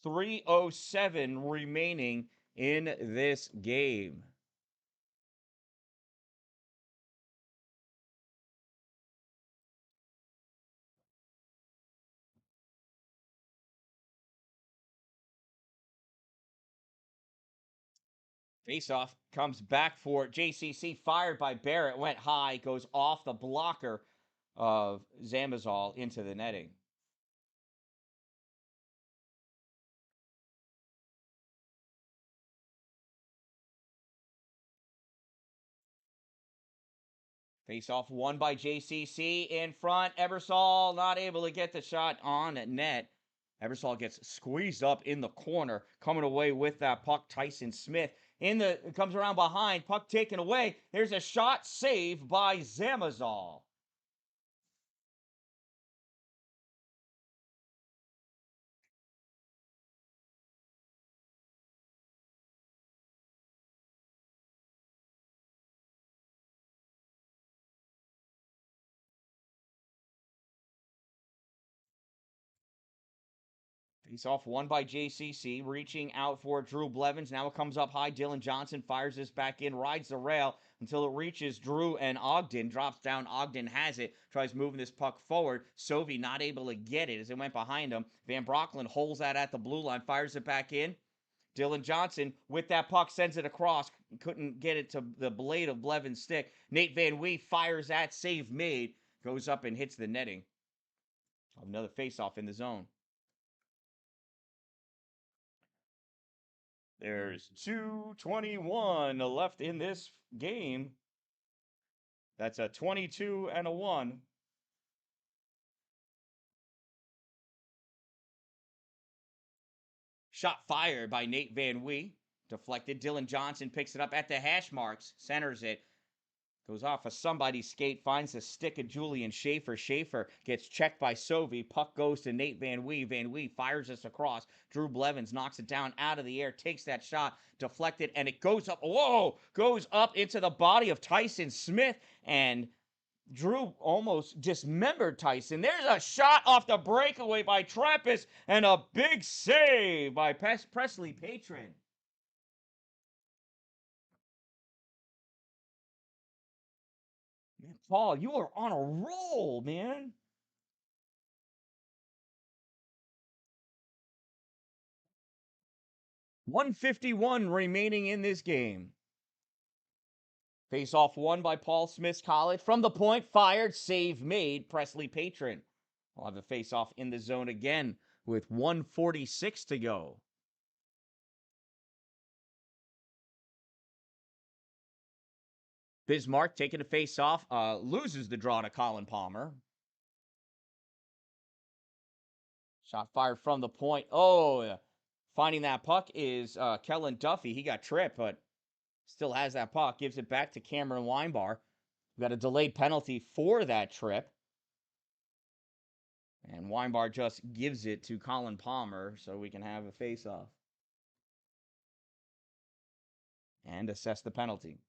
3:07 remaining in this game. Faceoff comes back for JCC, fired by Barrett, went high, goes off the blocker of Zamazol into the netting. Faceoff won by JCC in front. Ebersol not able to get the shot on net. Ebersol gets squeezed up in the corner. Coming away with that puck, Tyson Smith comes around behind, puck taken away. There's a shot saved by Zamazal. Face off won by JCC, reaching out for Drew Blevins. Now it comes up high. Dylan Johnson fires this back in, rides the rail until it reaches Drew and Ogden. Drops down. Ogden has it. Tries moving this puck forward. Sovey not able to get it as it went behind him. Van Brocklin holds that at the blue line, fires it back in. Dylan Johnson with that puck sends it across. Couldn't get it to the blade of Blevins' stick. Nate Van Wee fires that. Save made. Goes up and hits the netting. Another face-off in the zone. There's 2:21 left in this game. That's a 22 and a 1. Shot fired by Nate Van Wee. Deflected. Dylan Johnson picks it up at the hash marks. Centers it. Goes off of somebody's skate, finds the stick of Julian Schaefer. Schaefer gets checked by Sovey. Puck goes to Nate Van Wee. Van Wee fires this across. Drew Blevins knocks it down out of the air, takes that shot, deflected, and it goes up. Whoa! Goes up into the body of Tyson Smith, and Drew almost dismembered Tyson. There's a shot off the breakaway by Trappist, and a big save by Presley Patron. Man, Paul, you are on a roll, man. .151 remaining in this game. Face-off won by Paul Smith's College. From the point, fired, save made, Presley Patron. We'll have a face-off in the zone again with 1:46 to go. Bismarck taking a face-off, loses the draw to Colin Palmer. Shot fired from the point. Oh, finding that puck is Kellen Duffy. He got tripped, but still has that puck. Gives it back to Cameron Weinbar. We got a delayed penalty for that trip. And Weinbar just gives it to Colin Palmer so we can have a face-off. And assess the penalty.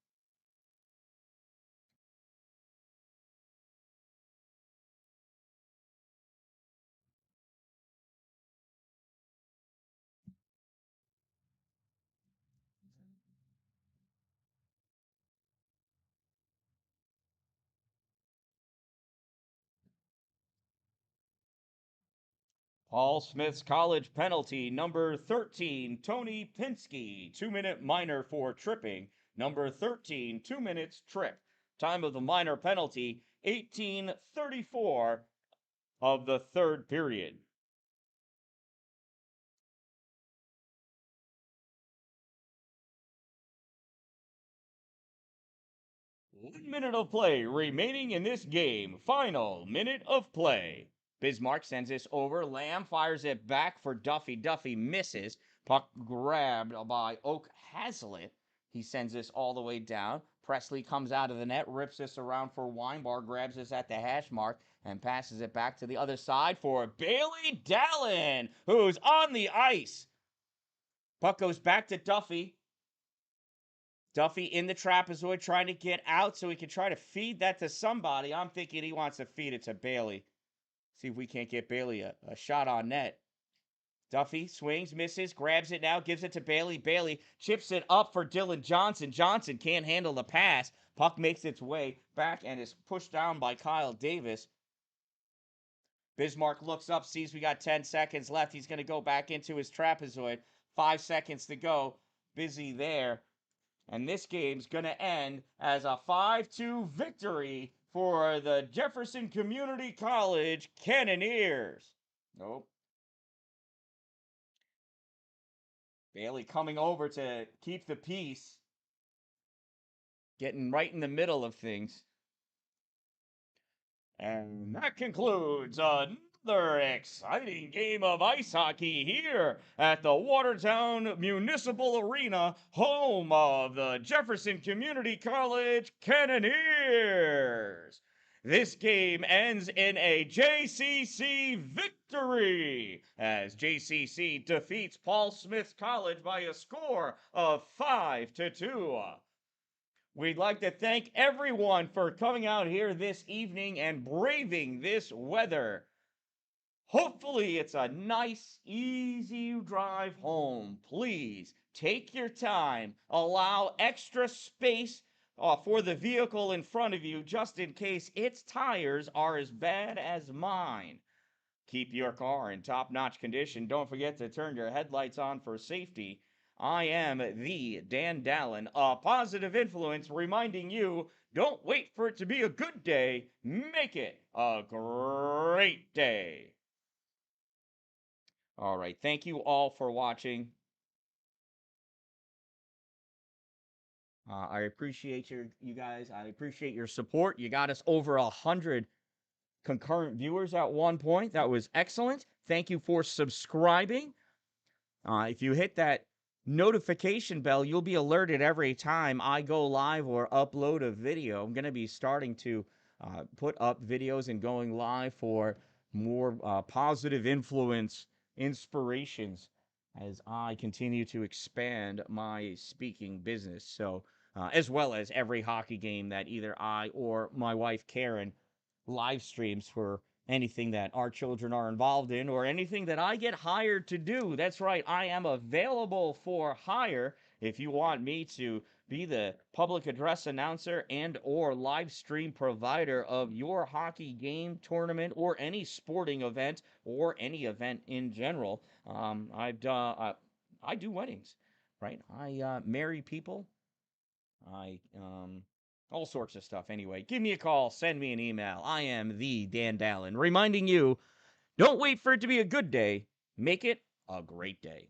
Paul Smith's College penalty, number 13, Tony Pinsky, 2-minute minor for tripping. Number 13, 2 minutes trip. Time of the minor penalty, 18:34 of the third period. 1 minute of play remaining in this game. Final minute of play. Bismarck sends this over. Lamb fires it back for Duffy. Duffy misses. Puck grabbed by Oak Hazlitt. He sends this all the way down. Presley comes out of the net, rips this around for Weinbar, grabs this at the hash mark, and passes it back to the other side for Bailey Dallin, who's on the ice. Puck goes back to Duffy. Duffy in the trapezoid trying to get out so he can try to feed that to somebody. I'm thinking he wants to feed it to Bailey. See if we can't get Bailey a shot on net. Duffy swings, misses, grabs it now, gives it to Bailey. Bailey chips it up for Dylan Johnson. Johnson can't handle the pass. Puck makes its way back and is pushed down by Kyle Davis. Bismarck looks up, sees we got 10 seconds left. He's going to go back into his trapezoid. 5 seconds to go. Busy there. And this game's going to end as a 5-2 victory for the Jefferson Community College Cannoneers. Nope. Bailey coming over to keep the peace. Getting right in the middle of things. And that concludes another exciting game of ice hockey here at the Watertown Municipal Arena, home of the Jefferson Community College Cannoneers. This game ends in a JCC victory as JCC defeats Paul Smith College by a score of 5-2. We'd like to thank everyone for coming out here this evening and braving this weather. Hopefully, it's a nice, easy drive home. Please take your time, allow extra space for the vehicle in front of you just in case its tires are as bad as mine. Keep your car in top notch condition. Don't forget to turn your headlights on for safety. I am the Dan-Dalin, a positive influence, reminding you don't wait for it to be a good day, make it a great day. All right, thank you all for watching. I appreciate you guys. I appreciate your support. You got us over 100 concurrent viewers at one point. That was excellent. Thank you for subscribing. If you hit that notification bell, you'll be alerted every time I go live or upload a video. I'm going to be starting to put up videos and going live for more positive influence inspirations as I continue to expand my speaking business. So, as well as every hockey game that either I or my wife Karen live streams for anything that our children are involved in or anything that I get hired to do. That's right, I am available for hire if you want me to be the public address announcer and or live stream provider of your hockey game, tournament, or any sporting event or any event in general. I do weddings, right? I marry people. I all sorts of stuff. Anyway, give me a call, send me an email. I am the Dan-Dalin, reminding you, don't wait for it to be a good day. Make it a great day.